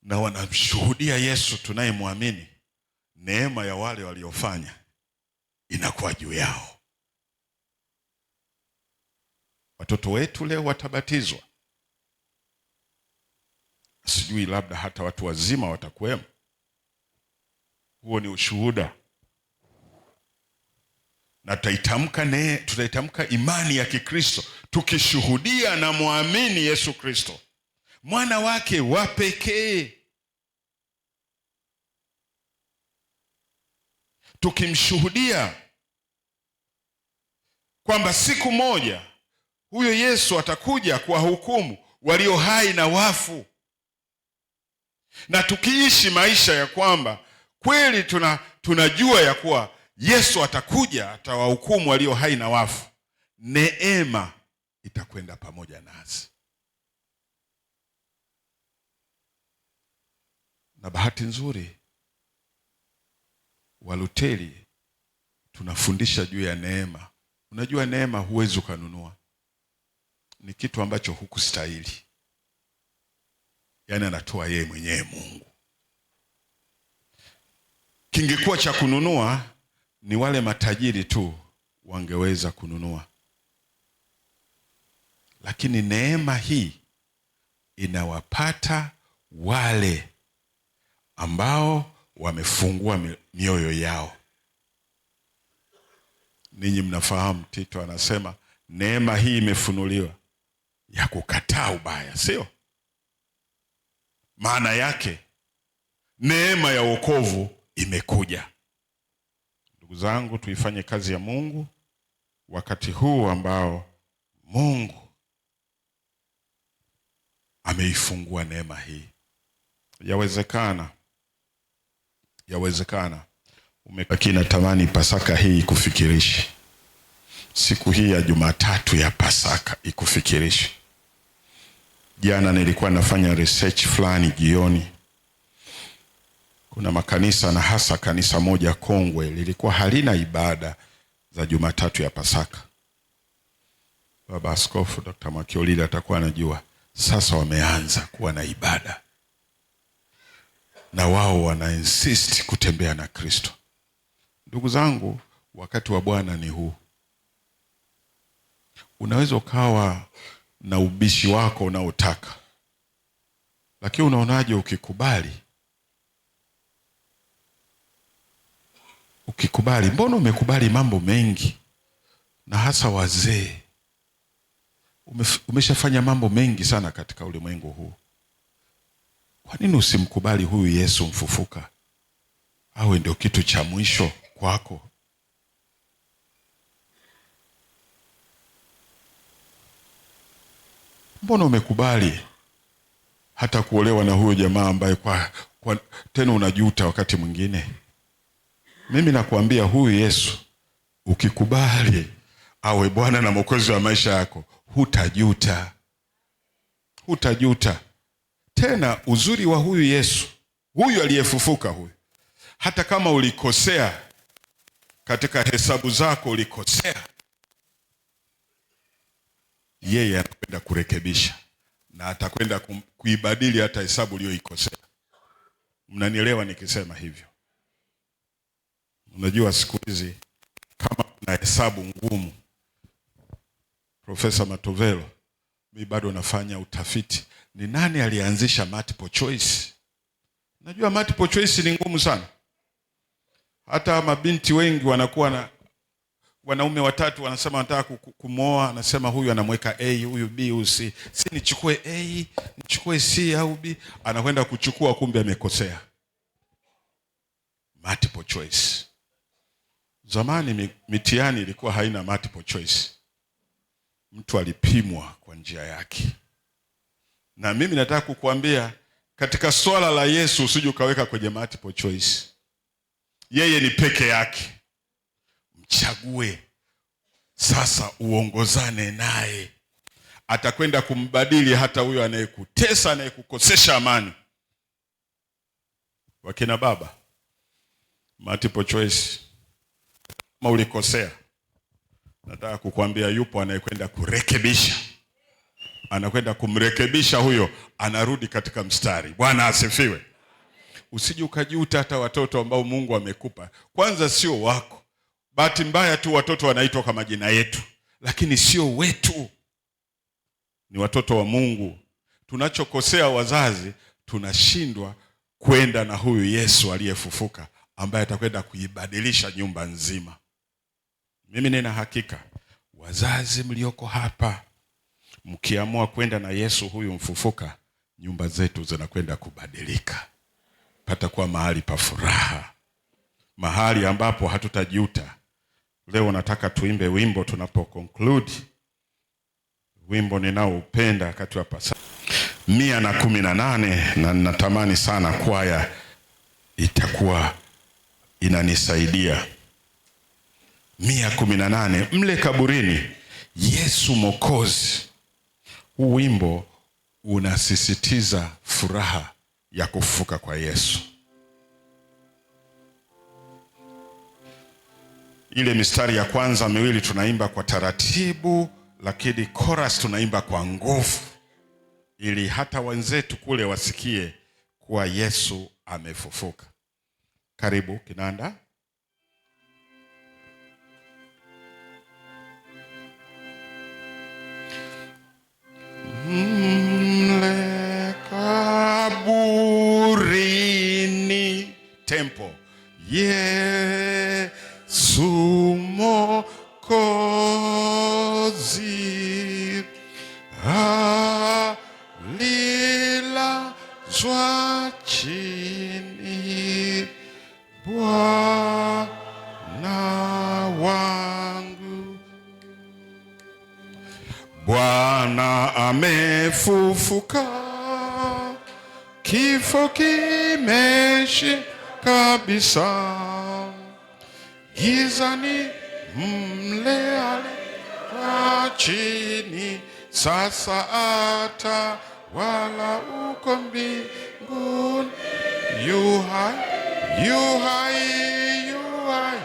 C: na wanamshuhudia Yesu tunayemwamini, neema ya wale waliofanya inakuwa juu yao. Watoto wetu leo watabatizwa, sijui labda hata watu wazima watakuwemo. Huo ni ushuhuda, na tutaitamka imani ya Kikristo tukishuhudia na muamini Yesu Kristo, mwana wake wa pekee. Tukimshuhudia kwamba siku moja huyo Yesu atakuja kuwahukumu walio hai na wafu, na tukiishi maisha ya kwamba kweli tunajua ya kuwa Yesu atakuja atawahukumu walio hai na wafu, neema itakwenda pamoja nasi. Na bahati nzuri, Waluteri tunafundisha juu ya neema. Unajua neema huwezi ukanunua, ni kitu ambacho hukustahili. Yaani anatoa yeye mwenyewe Mungu. Kingekuwa cha kununua, ni wale matajiri tu wangeweza kununua. Lakini neema hii inawapata wale ambao wamefungua mioyo yao. Ninyi mnafahamu Tito anasema neema hii imefunuliwa ya kukataa ubaya, sio? Maana yake neema ya wokovu imekuja. Ndugu zangu, tuifanye kazi ya Mungu wakati huu ambao Mungu ameifungua neema hii. Yawezekana umekaki natamani Pasaka hii ikufikirishi. Siku hii ya Jumatatu ya Pasaka ikufikirishi. Jana nilikuwa nafanya research fulani jioni. Kuna makanisa na hasa kanisa moja kongwe lilikuwa halina ibada za Jumatatu ya Pasaka. Baba Askofu Dr. Makiolili atakuwa anajua. Sasa wameanza kuwa na ibada, na wao wana insist kutembea na Kristo. Ndugu zangu, wakati wa Bwana ni huu. Unaweza ukawa na ubishi wako unaotaka, lakini unaonaje ukikubali? Mbona umekubali mambo mengi, na hasa wazee. Umeshafanya mambo mengi sana katika ulimwengu huu. Kwa nini usimkubali huyu Yesu mfufuka awe ndio kitu cha mwisho kwako? Mbona umekubali hata kuolewa na huyo jamaa ambaye kwa tena unajuta wakati mwingine? Mimi nakuambia huyu Yesu ukikubali awe Bwana na Mwokozi wa maisha yako, hutajuta. Hutajuta. Tena uzuri wa huyu Yesu, huyu aliyefufuka huyu, hata kama ulikosea katika hesabu zako, ulikosea, yeye anakwenda kurekebisha na atakwenda kuibadili hata hesabu uliyoikosea. Mnanielewa nikisema hivyo? Unajua siku hizi kama kuna hesabu ngumu, Profesa Matovelo, mimi bado nafanya utafiti, ni nani alianzisha multiple choice? Najua multiple choice ni ngumu sana. Hata mabinti wengi wanakuwa na wanaume watatu, wanasema wanataka kumwoa, anasema huyu anamweka A, huyu B, huyu C. Si nichukue A, nichukue C au B, anakwenda kuchukua kumbe amekosea. Multiple choice. Zamani mitihani ilikuwa haina multiple choice. Mtu alipimwa kwa njia yake. Na mimi nataka kukuambia katika swala la Yesu usije ukaweka kwenye multiple choice. Yeye ni peke yake. Mchague sasa, uongozane naye. Atakwenda kumbadili hata huyo anayekutesa, anayekukosesha amani. Wakina baba, multiple choice, kama ulikosea, nataka kukuambia yupo anayekwenda kurekebisha. Anakwenda kumrekebisha huyo, anarudi katika mstari. Bwana asifiwe. Usije ukajuta hata watoto ambao Mungu amekupa. Kwanza sio wako. Bahati mbaya tu watoto wanaitwa kwa majina yetu, lakini sio wetu. Ni watoto wa Mungu. Tunachokosea wazazi, tunashindwa kwenda na huyu Yesu aliyefufuka ambaye atakwenda kuibadilisha nyumba nzima. Mimi nina hakika wazazi mlioko hapa, mkiamua kwenda na Yesu huyu mfufuka, nyumba zetu zinakwenda kubadilika. Patakuwa mahali pa furaha, mahali ambapo hatutajuta. Leo nataka tuimbe wimbo tunapo conclude. Wimbo ninaoupenda wakati wa Pasaka 118, na ninatamani sana kwaya itakuwa inanisaidia. 118, mle kaburini Yesu Mwokozi. Huu wimbo unasisitiza furaha ya kufufuka kwa Yesu. Ile mistari ya kwanza miwili tunaimba kwa taratibu, lakini chorus tunaimba kwa nguvu, ili hata wenzetu kule wasikie kuwa Yesu amefufuka. Karibu kinanda. Mle kaburini, tempo. Yesu Mwokozi alilazwa chini, Bwana wangu. Bwana amefufuka, kifo kimeshinda kabisa. Gizani mle alikuwa chini, sasa atawala uko mbinguni. Yu hai, yu hai, yu hai,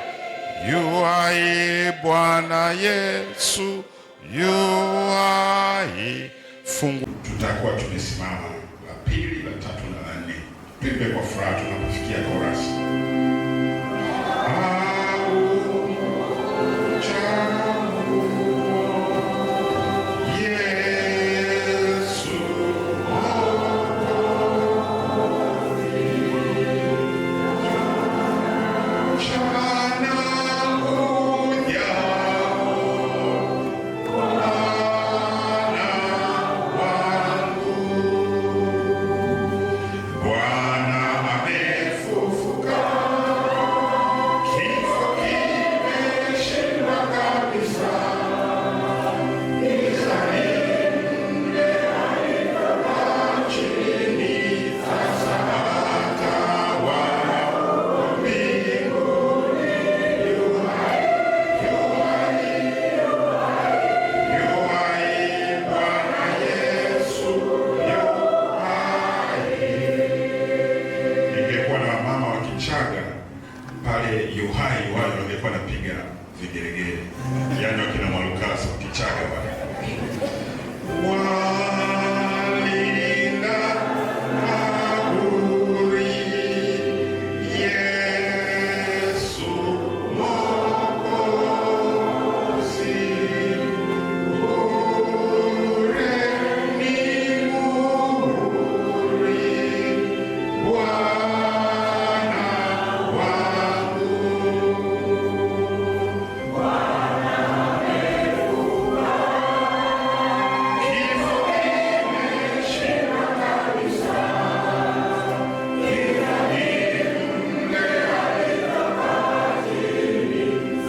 C: yu hai, Bwana Yesu yu hai. Fungu tutakuwa tumesimama la pili, la tatu na la nne. Tuimbe kwa furaha tunapofikia chorus. wanapiga vigelegele, yaani wakina Malukasa wakichaga wale. Walinda kaburi, Yesu Mwokozi, bure ni bure, Bwana wangu. Kifo kimeshinda kabisa,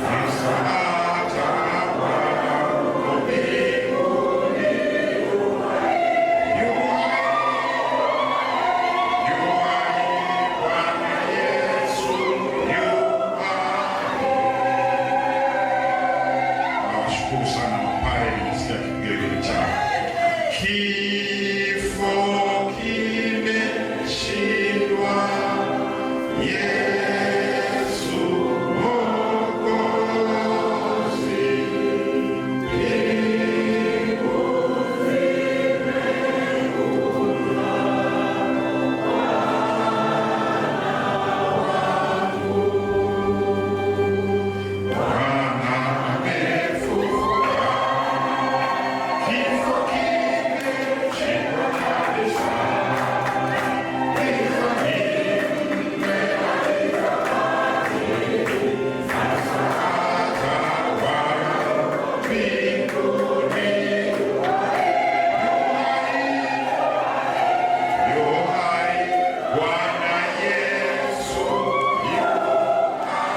C: sasa hata wako mbinguni, yu hai Bwana Yesu, yu hai. Nawashukuru sana mapale, nimesikia kigelegele chao. Kifo kimeshindwa, Yesu Mwokozi, Bwana amefufuka. Kifo kimeshindwa kabisa, kifo kimeharibika kabisa, sasa hata wako mbinguni, yu hai Bwana Yesu, yu hai.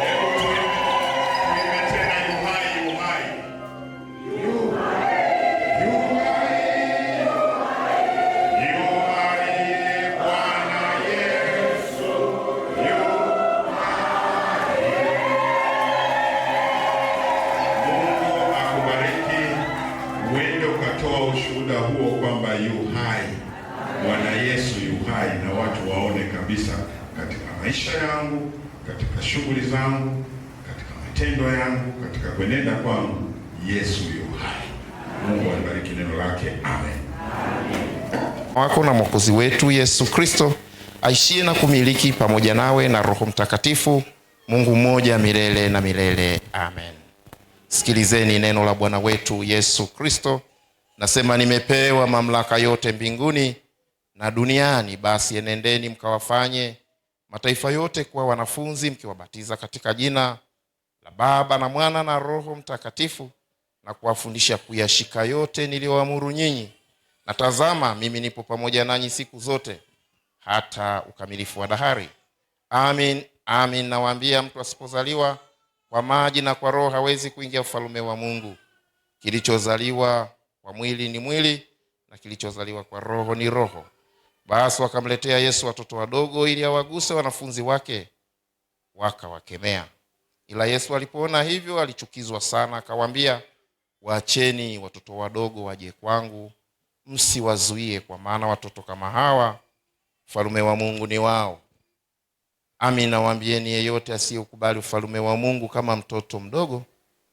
C: Hebu tuimbe tena, yu hai, yu hai. Yu hai Bwana Yesu, yu hai. Mungu akubariki, uende ukatoa ushuhuda huo kwamba yu hai, Bwana Yesu yu hai, na watu waone kabisa katika maisha yangu, katika shughuli zangu, katika matendo yangu, katika kuenenda kwangu, Yesu yu hai. Mungu alibariki neno lake. Amen.
E: wako na Mwokozi wetu Yesu Kristo aishie na kumiliki pamoja nawe na Roho Mtakatifu, Mungu mmoja milele na milele. Amen. Sikilizeni neno la Bwana wetu Yesu Kristo. Nasema, nimepewa mamlaka yote mbinguni na duniani, basi enendeni mkawafanye mataifa yote kuwa wanafunzi, mkiwabatiza katika jina la Baba na Mwana na Roho Mtakatifu, na kuwafundisha kuyashika yote niliyoamuru nyinyi. Na tazama, mimi nipo pamoja nanyi siku zote hata ukamilifu wa dahari. Amin, amin nawaambia, mtu asipozaliwa kwa maji na kwa Roho hawezi kuingia ufalme wa Mungu. Kilichozaliwa kwa mwili ni mwili, na kilichozaliwa kwa Roho ni roho. Basi wakamletea Yesu watoto wadogo ili awaguse. Wanafunzi wake wakawakemea. Ila Yesu alipoona hivyo alichukizwa sana, akawaambia, waacheni watoto wadogo waje kwangu, msiwazuie, kwa maana watoto kama hawa ufalme wa Mungu ni wao. Amin nawaambieni, yeyote asiyekubali ufalme wa Mungu kama mtoto mdogo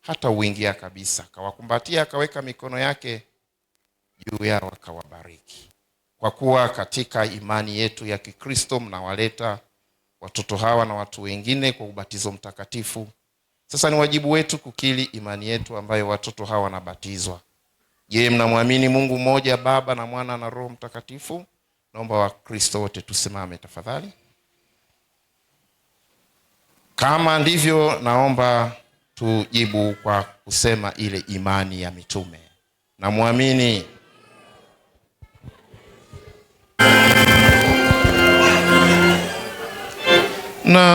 E: hata uingia kabisa. Akawakumbatia, akaweka mikono yake juu yao, akawabariki. Kwa kuwa katika imani yetu ya Kikristo mnawaleta watoto hawa na watu wengine kwa ubatizo mtakatifu, sasa ni wajibu wetu kukiri imani yetu ambayo watoto hawa wanabatizwa. Je, mnamwamini Mungu mmoja, Baba na Mwana na Roho Mtakatifu? Naomba Wakristo wote tusimame tafadhali. Kama ndivyo, naomba tujibu kwa kusema ile imani ya mitume. Namwamini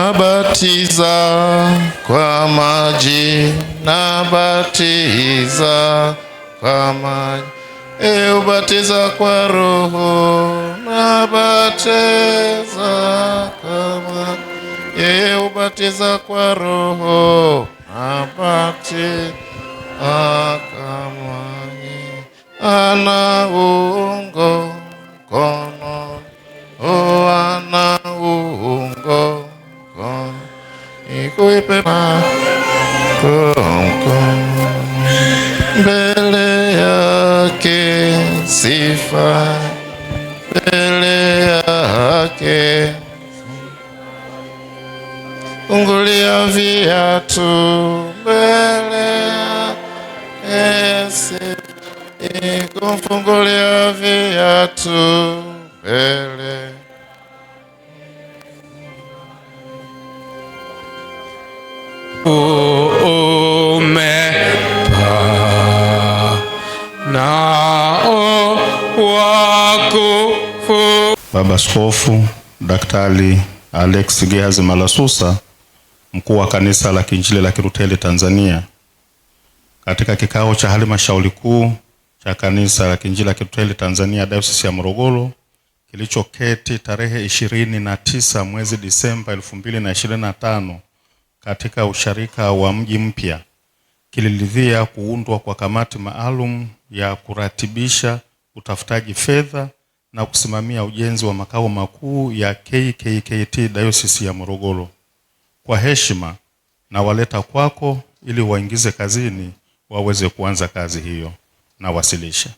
E: nabatiza kwa maji, nabatiza kwa maji, ubatiza kwa Roho, nabatiza kwa maji, ubatiza kwa Roho, nabatiza kwa maji, anaungo mkono, anaungo kuipe mbele yake sifa, mbele yake fungulia viatu, mbele yake sifa, kumfungulia viatu mbele.
F: Baba Askofu Daktari Alex Gehazi Malasusa, mkuu wa Kanisa la Kiinjili la Kilutheri Tanzania, katika kikao cha halmashauri kuu cha Kanisa la Kiinjili la Kilutheri Tanzania Dayosisi ya Morogoro kilichoketi tarehe 29 mwezi Disemba 2025 katika usharika wa Mji Mpya, kiliridhia kuundwa kwa kamati maalum ya kuratibisha utafutaji fedha na kusimamia ujenzi wa makao makuu ya KKKT Dayosisi ya Morogoro. Kwa heshima na waleta kwako ili waingize kazini waweze kuanza kazi hiyo. Na wasilisha.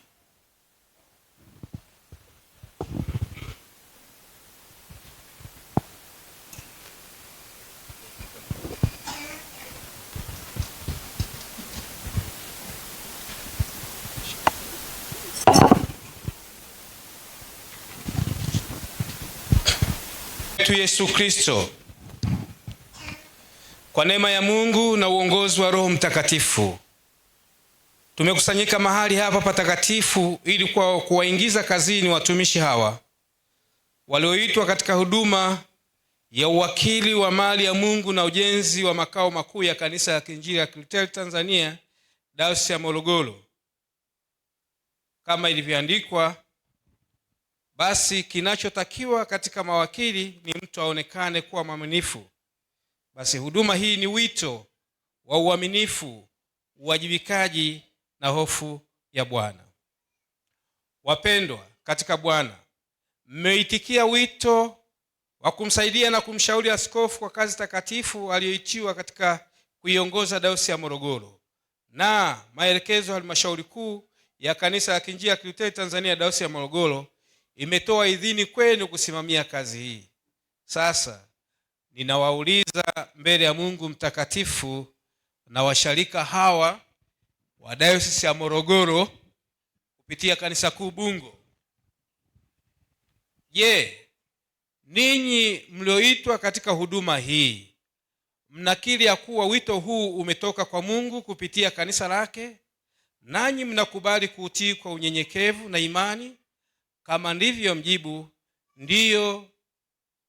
B: Yesu Kristo, kwa neema ya Mungu na uongozi wa Roho Mtakatifu, tumekusanyika mahali hapa patakatifu ili kuwaingiza kazini watumishi hawa walioitwa katika huduma ya uwakili wa mali ya Mungu na ujenzi wa makao makuu ya Kanisa la Kiinjili la Kilutheri Tanzania Dayosisi ya Morogoro. Kama ilivyoandikwa, basi kinachotakiwa katika mawakili ni mtu aonekane kuwa mwaminifu. Basi huduma hii ni wito wa uaminifu, uwajibikaji na hofu ya Bwana. Wapendwa katika Bwana, mmeitikia wito wa kumsaidia na kumshauri askofu kwa kazi takatifu aliyoitiwa katika kuiongoza Dayosisi ya Morogoro, na maelekezo ya halmashauri kuu ya Kanisa la Kiinjili la Kilutheri Tanzania Dayosisi ya Morogoro imetoa idhini kwenu kusimamia kazi hii. Sasa ninawauliza mbele ya Mungu mtakatifu na washarika hawa wa Dayosisi ya Morogoro kupitia Kanisa Kuu Bungo, je, ninyi mlioitwa katika huduma hii mnakiri ya kuwa wito huu umetoka kwa Mungu kupitia kanisa lake, nanyi mnakubali kuutii kwa unyenyekevu na imani? Kama ndivyo, mjibu ndiyo.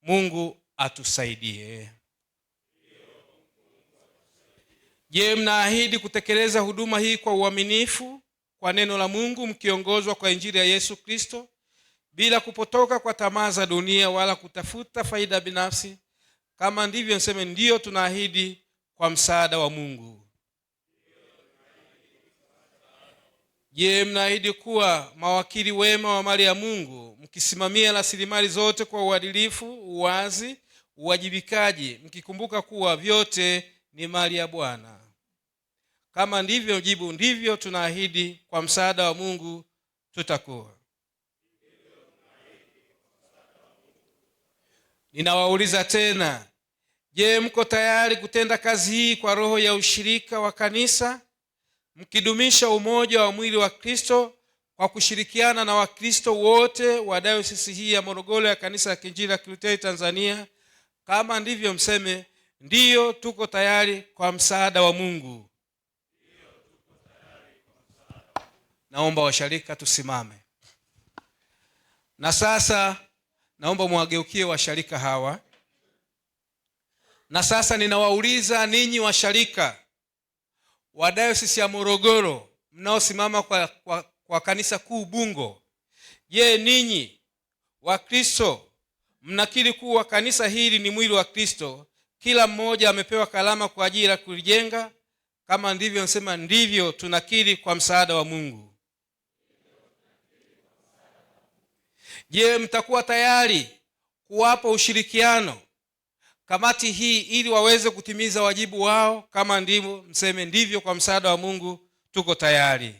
B: Mungu atusaidie. Je, mnaahidi kutekeleza huduma hii kwa uaminifu kwa neno la Mungu, mkiongozwa kwa Injili ya Yesu Kristo, bila kupotoka kwa tamaa za dunia wala kutafuta faida binafsi? Kama ndivyo, niseme ndiyo, tunaahidi kwa msaada wa Mungu. Je, mnaahidi kuwa mawakili wema wa mali ya Mungu, mkisimamia rasilimali zote kwa uadilifu, uwazi, uwajibikaji, mkikumbuka kuwa vyote ni mali ya Bwana? Kama ndivyo, jibu ndivyo, tunaahidi kwa msaada wa Mungu tutakuwa. Ninawauliza tena, je, mko tayari kutenda kazi hii kwa roho ya ushirika wa kanisa, mkidumisha umoja wa mwili wa Kristo kwa kushirikiana na Wakristo wote wa Dayosisi hii ya Morogoro ya Kanisa la Kiinjili la Kilutheri Tanzania? Kama ndivyo, mseme ndiyo, tuko tayari kwa msaada wa Mungu. Naomba washarika tusimame. Na sasa naomba mwageukie washarika hawa. Na sasa ninawauliza ninyi washarika wa Dayosisi ya Morogoro mnaosimama kwa Kanisa Kuu Bungo, je, ninyi Wakristo mnakiri kuwa kanisa hili ni mwili wa Kristo, kila mmoja amepewa kalama kwa ajili ya kulijenga? Kama ndivyo, nasema ndivyo, tunakiri kwa msaada wa Mungu. Je, mtakuwa tayari kuwapa ushirikiano kamati hii ili waweze kutimiza wajibu wao. Kama ndivyo, mseme ndivyo. Kwa msaada wa Mungu tuko tayari.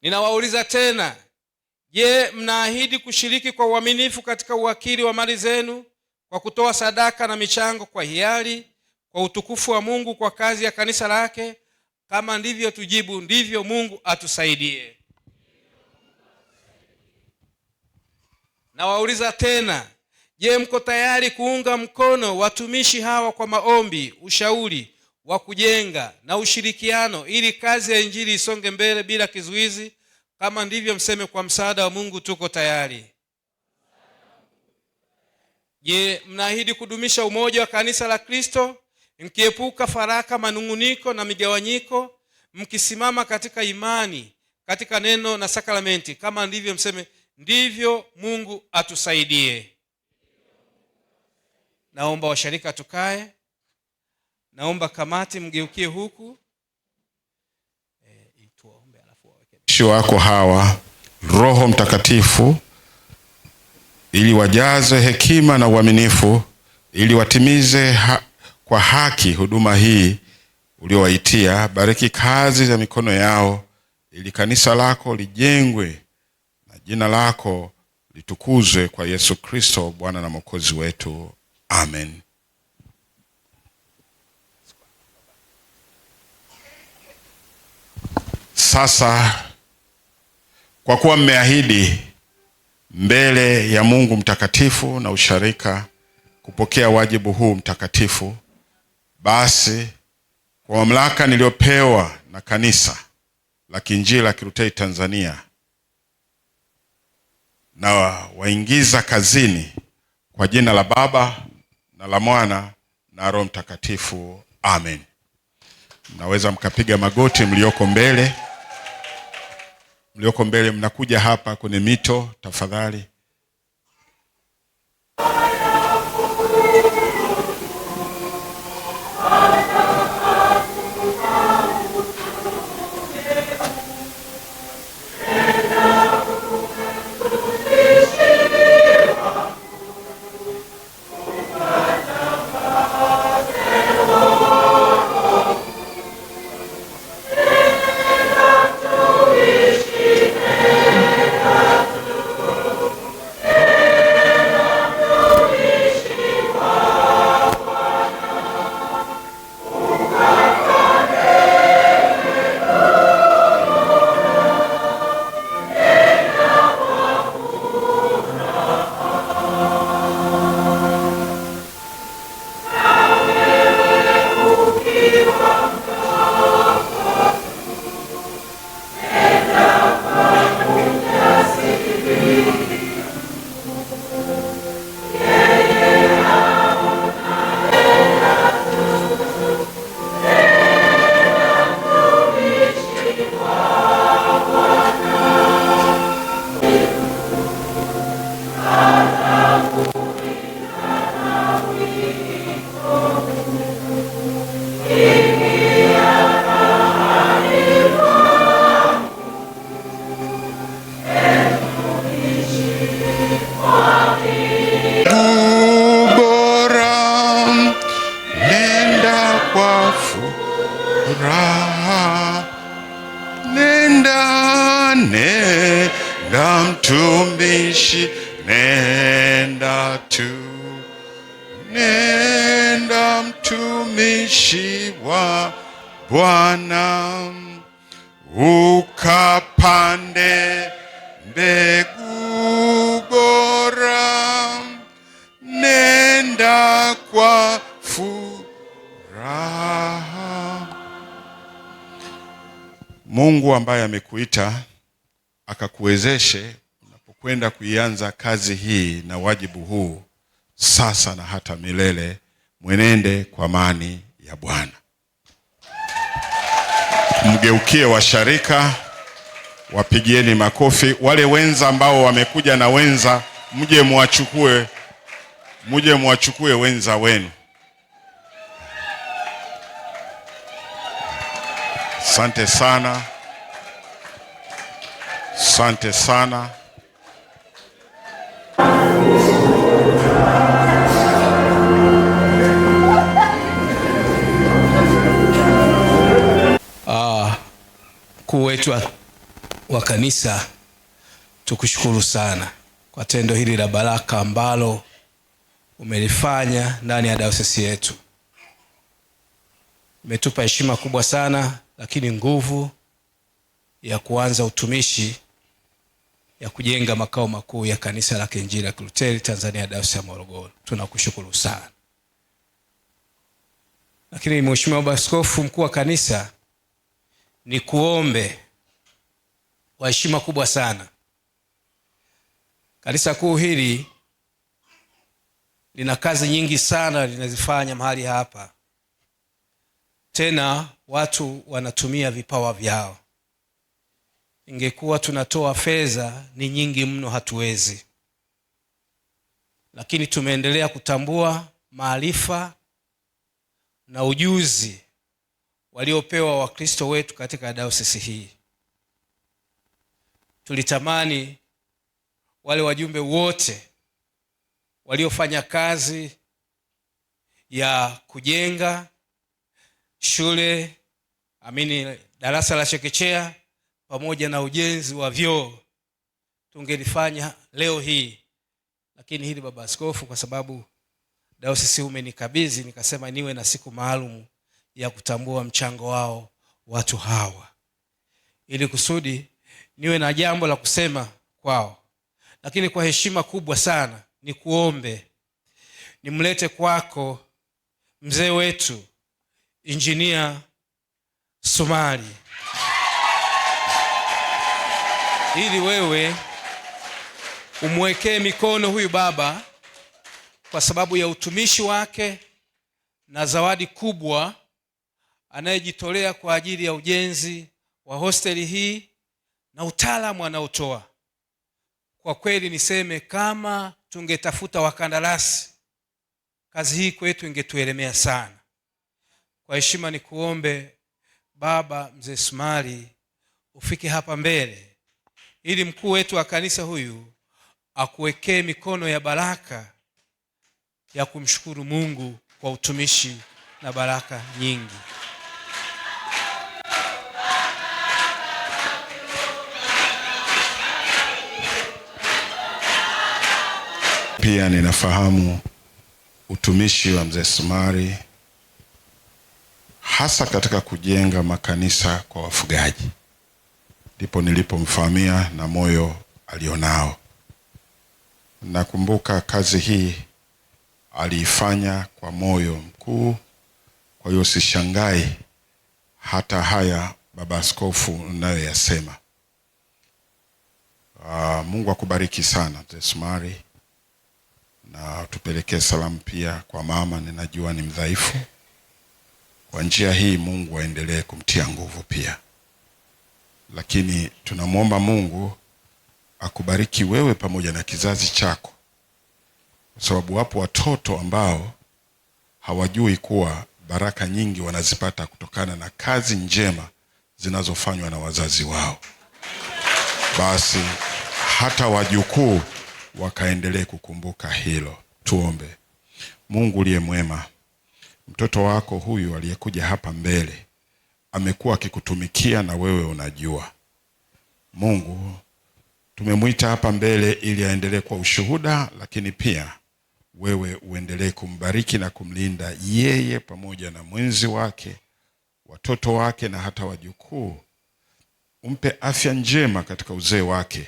B: Ninawauliza tena, je, mnaahidi kushiriki kwa uaminifu katika uwakili wa mali zenu kwa kutoa sadaka na michango kwa hiari kwa utukufu wa Mungu kwa kazi ya kanisa lake? Kama ndivyo, tujibu ndivyo. Mungu atusaidie. Nawauliza tena, je, mko tayari kuunga mkono watumishi hawa kwa maombi, ushauri wa kujenga na ushirikiano ili kazi ya Injili isonge mbele bila kizuizi? Kama ndivyo, mseme kwa msaada wa Mungu tuko tayari. Je, mnaahidi kudumisha umoja wa kanisa la Kristo, mkiepuka faraka, manunguniko na migawanyiko, mkisimama katika imani, katika neno na sakramenti? Kama ndivyo, mseme ndivyo. Mungu atusaidie. Naomba washirika tukae. Naomba kamati mgeukie huku.
C: Wako hawa Roho Mtakatifu ili wajaze hekima na uaminifu, ili watimize kwa haki huduma hii uliowaitia. Bariki kazi za mikono yao, ili kanisa lako lijengwe na jina lako litukuzwe, kwa Yesu Kristo Bwana na Mwokozi wetu. Amen. Sasa kwa kuwa mmeahidi mbele ya Mungu mtakatifu na usharika kupokea wajibu huu mtakatifu, basi kwa mamlaka niliyopewa na Kanisa la Kiinjili la Kilutheri Tanzania, na waingiza kazini kwa jina la Baba na la Mwana na Roho Mtakatifu. Amen. Mnaweza mkapiga magoti mlioko mbele. Mlioko mbele, mnakuja hapa kwenye mito tafadhali. Nenda mtumishi, nenda tu. Nenda mtumishi wa Bwana, ukapande mbegu bora. Nenda kwa furaha. Mungu ambaye amekuita akakuwezeshe unapokwenda kuianza kazi hii na wajibu huu sasa na hata milele. Mwenende kwa amani ya Bwana. Mgeukie washarika, wapigieni makofi. Wale wenza ambao wamekuja na wenza, mje muachukue wenza wenu. Asante sana. Asante sana.
B: mkuu wetu wa kanisa, tukushukuru sana kwa tendo hili la baraka ambalo umelifanya ndani ya dayosisi yetu. Umetupa heshima kubwa sana, lakini nguvu ya kuanza utumishi ya kujenga makao makuu ya kanisa la Kiinjili la Kilutheri Tanzania dayosisi ya Morogoro. Tunakushukuru sana. Lakini Mheshimiwa Baba Askofu mkuu wa kanisa, ni kuombe kwa heshima kubwa sana. Kanisa kuu hili lina kazi nyingi sana linazifanya mahali hapa. Tena watu wanatumia vipawa vyao. Ingekuwa tunatoa fedha ni nyingi mno, hatuwezi. Lakini tumeendelea kutambua maarifa na ujuzi waliopewa Wakristo wetu katika dayosisi hii. Tulitamani wale wajumbe wote waliofanya kazi ya kujenga shule, darasa la chekechea pamoja na ujenzi wa vyoo tungelifanya leo hii. Lakini hili Baba Askofu, kwa sababu dayosisi umenikabidhi, nikasema niwe na siku maalum ya kutambua mchango wao watu hawa, ili kusudi niwe na jambo la kusema kwao. Lakini kwa heshima kubwa sana ni kuombe nimlete kwako mzee wetu Injinia Sumari, ili wewe umwekee mikono huyu baba kwa sababu ya utumishi wake na zawadi kubwa anayejitolea kwa ajili ya ujenzi wa hosteli hii na utaalamu anaotoa. Kwa kweli niseme, kama tungetafuta wakandarasi, kazi hii kwetu ingetuelemea sana. Kwa heshima ni kuombe baba mzee Sumari ufike hapa mbele, ili mkuu wetu wa kanisa huyu akuwekee mikono ya baraka ya kumshukuru Mungu kwa utumishi na baraka nyingi.
C: Pia ninafahamu utumishi wa mzee Sumari hasa katika kujenga makanisa kwa wafugaji. Ndipo nilipomfahamia na moyo alionao. Nakumbuka kazi hii aliifanya kwa moyo mkuu. Kwa hiyo sishangai hata haya Baba Askofu unayoyasema. Mungu akubariki sana mzee Sumari, na tupelekee salamu pia kwa mama, ninajua ni mdhaifu. Kwa njia hii Mungu aendelee kumtia nguvu pia. Lakini tunamwomba Mungu akubariki wewe pamoja na kizazi chako, kwa sababu wapo watoto ambao hawajui kuwa baraka nyingi wanazipata kutokana na kazi njema zinazofanywa na wazazi wao. Basi hata wajukuu wakaendelee kukumbuka hilo. Tuombe. Mungu uliye mwema, mtoto wako huyu aliyekuja hapa mbele amekuwa akikutumikia na wewe unajua. Mungu, tumemwita hapa mbele ili aendelee kwa ushuhuda, lakini pia wewe uendelee kumbariki na kumlinda yeye pamoja na mwenzi wake, watoto wake na hata wajukuu. Umpe afya njema katika uzee wake,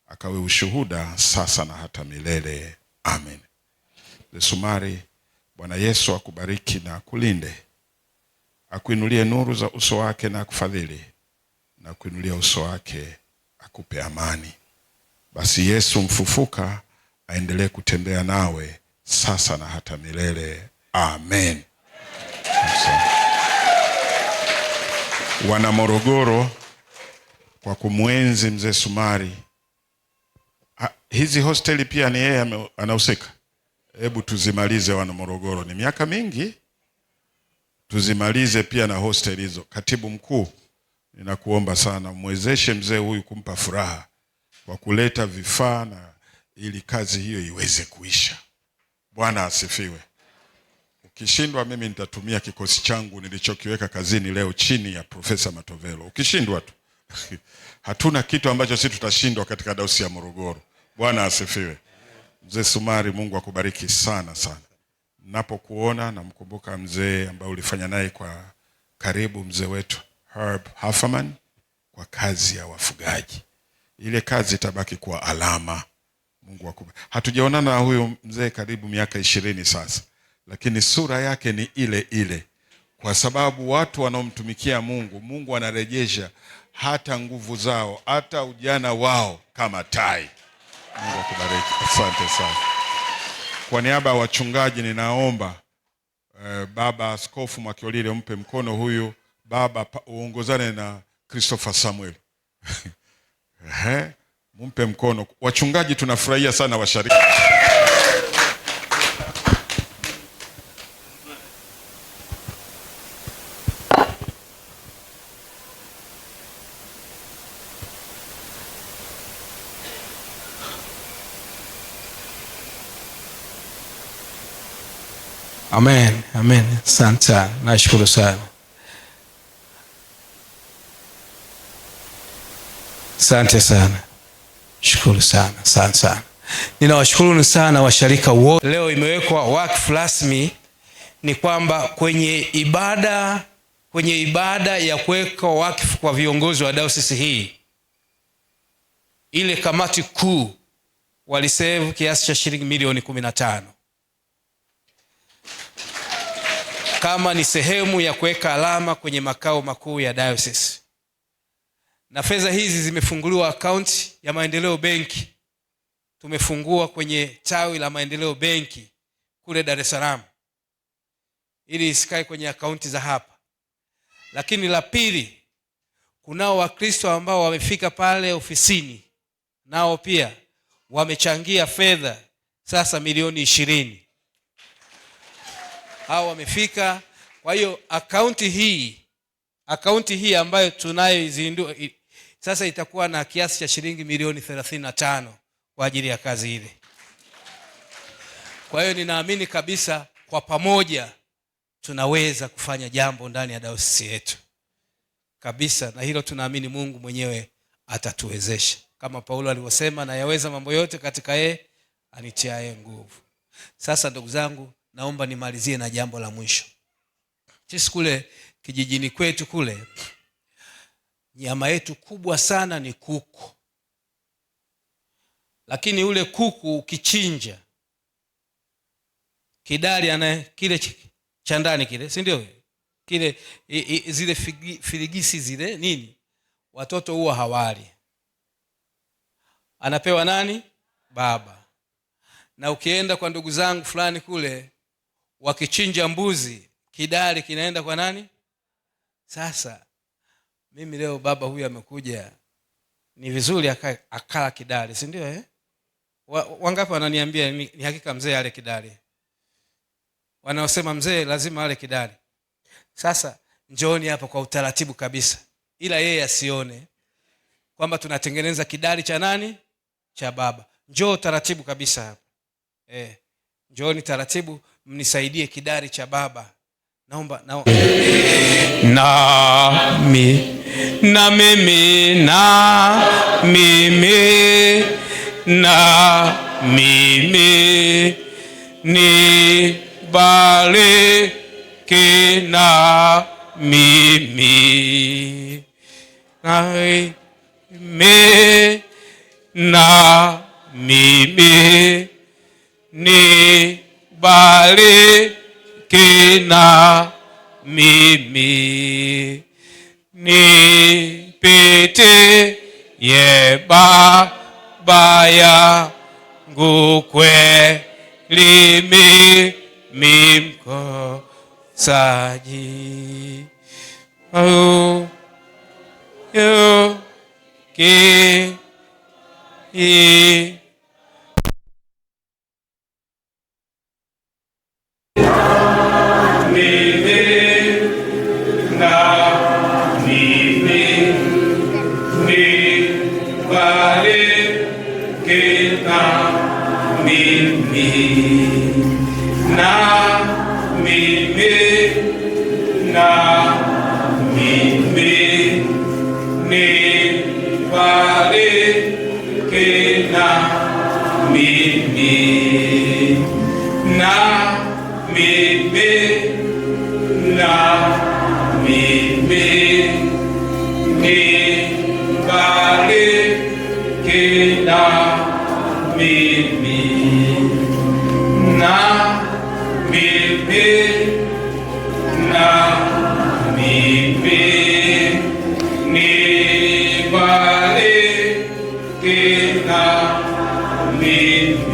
C: akawe ushuhuda sasa na hata milele. Amen. Sumari, Bwana Yesu akubariki na kulinde, akuinulie nuru za uso wake na akufadhili, na kuinulia uso wake akupe amani. Basi Yesu mfufuka aendelee kutembea nawe sasa na hata milele. Amen. Wana Morogoro, kwa kumwenzi mzee Sumari, hizi hosteli pia ni yeye anahusika. Hebu tuzimalize wana Morogoro, ni miaka mingi, tuzimalize pia na hosteli hizo. Katibu mkuu, ninakuomba sana mwezeshe mzee huyu kumpa furaha kwa kuleta vifaa na ili kazi hiyo iweze kuisha. Bwana asifiwe. Ukishindwa mimi nitatumia kikosi changu nilichokiweka kazini leo chini ya Profesa Matovelo. Ukishindwa tu Hatuna kitu ambacho sisi tutashindwa katika Dayosisi ya Morogoro. Bwana asifiwe. Mzee Sumari, Mungu akubariki sana sana. Napokuona namkumbuka mzee ambaye ulifanya naye kwa karibu, mzee wetu Herb Hafferman, kwa kazi ya wafugaji. Ile kazi itabaki kwa alama. Mungu akubariki. Hatujaonana na huyo mzee karibu miaka 20 sasa, lakini sura yake ni ile ile, kwa sababu watu wanaomtumikia Mungu, Mungu anarejesha hata nguvu zao, hata ujana wao kama tai. Mungu akubariki. Asante sana. Kwa niaba ya wachungaji ninaomba Baba Askofu Mwakiolile umpe mkono huyu baba, uongozane na Christopher Samuel. Mumpe mkono. Wachungaji tunafurahia sana washiriki.
B: Amen, amen. Asante sana. Nashukuru sana. Asante sana. Shukuru sana. Asante sana. Ninawashukuru sana washarika wote. Leo imewekwa wakfu rasmi, ni kwamba kwenye ibada ya kuweka wakfu kwa viongozi wa dayosisi hii, ile kamati kuu walisevu kiasi cha shilingi milioni 15 kama ni sehemu ya kuweka alama kwenye makao makuu ya dayosisi. Na fedha hizi zimefunguliwa akaunti ya Maendeleo Benki. Tumefungua kwenye tawi la Maendeleo Benki kule Dar es Salaam, ili isikae kwenye akaunti za hapa. Lakini la pili, kunao Wakristo ambao wamefika pale ofisini, nao pia wamechangia fedha sasa milioni 20. Hao wamefika. Kwa hiyo akaunti hii ambayo tunayoizindua sasa itakuwa na kiasi cha shilingi milioni 35 kwa ajili ya kazi ile. Kwa hiyo ninaamini kabisa kwa pamoja tunaweza kufanya jambo ndani ya dayosisi yetu kabisa, na hilo tunaamini Mungu mwenyewe atatuwezesha, kama Paulo alivyosema, na yaweza mambo yote katika yeye anitiaye nguvu. Sasa ndugu zangu, naomba nimalizie na jambo la mwisho. Sisi kule kijijini kwetu kule, nyama yetu kubwa sana ni kuku. Lakini ule kuku ukichinja, kidari ana kile cha ndani kile, si ndio? Kile zile filigisi zile nini, watoto huwa hawali. Anapewa nani? Baba. Na ukienda kwa ndugu zangu fulani kule, wakichinja mbuzi, kidari kinaenda kwa nani? Sasa mimi leo baba huyu amekuja, ni vizuri akala kidari, si ndio? Wangapi wananiambia ni hakika mzee ale kidari? Wanaosema mzee lazima ale kidari. Sasa njooni hapa kwa utaratibu kabisa, ila yeye asione kwamba tunatengeneza kidari cha nani? Cha baba. Njoo taratibu kabisa hapa. Njooni taratibu, mnisaidie kidari cha baba. Naomba na mimi ni bariki na mimi ni bariki na mimi, nipite ye baba yangu kweli mimi mkosaji.
G: Ni
B: na mimi, nibariki na mimi.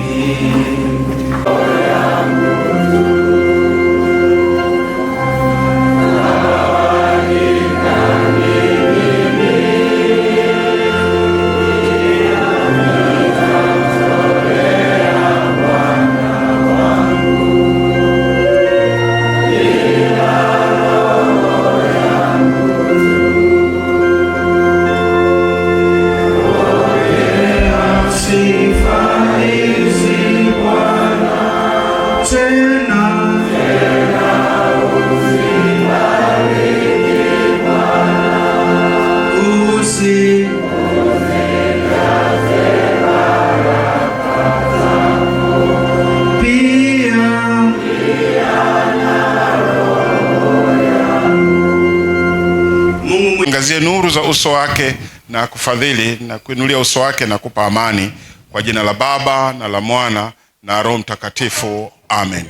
C: Angazie nuru za uso wake na kufadhili na kuinulia uso wake na kupa amani, kwa jina la Baba na la Mwana na Roho Mtakatifu, amen.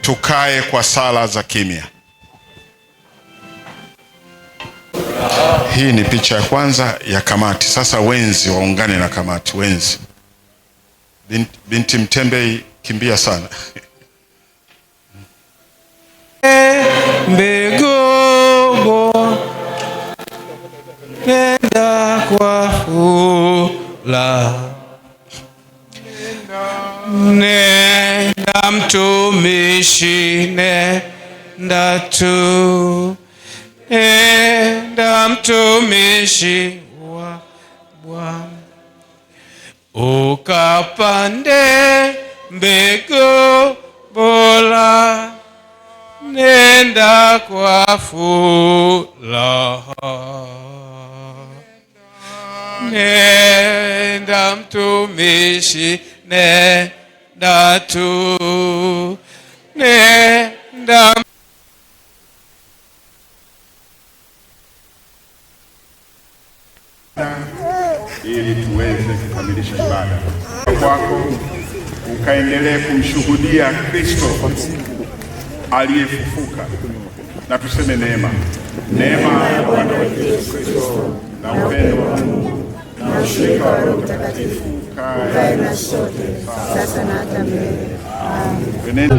C: Tukae kwa sala za kimya. Hii ni picha ya kwanza ya kamati. Sasa wenzi waungane na kamati. Wenzi, binti Mtembe, kimbia sana.
B: Mbegogo nenda kwa fula, nenda mtumishi, nenda tu, nenda mtumishi wa Bwana, ukapande mbegu bora, nenda kwa furaha, nenda mtumishi, nenda tu, nenda
C: ili tuweze kukamilisha ibada kwako, ukaendelee kumshuhudia Kristo aliyefufuka, na tuseme neema ya Bwana wetu Yesu Kristo na upendo wa Mungu na ushirika wa Roho Mtakatifu kae na sote sasa na hata milele. Amen.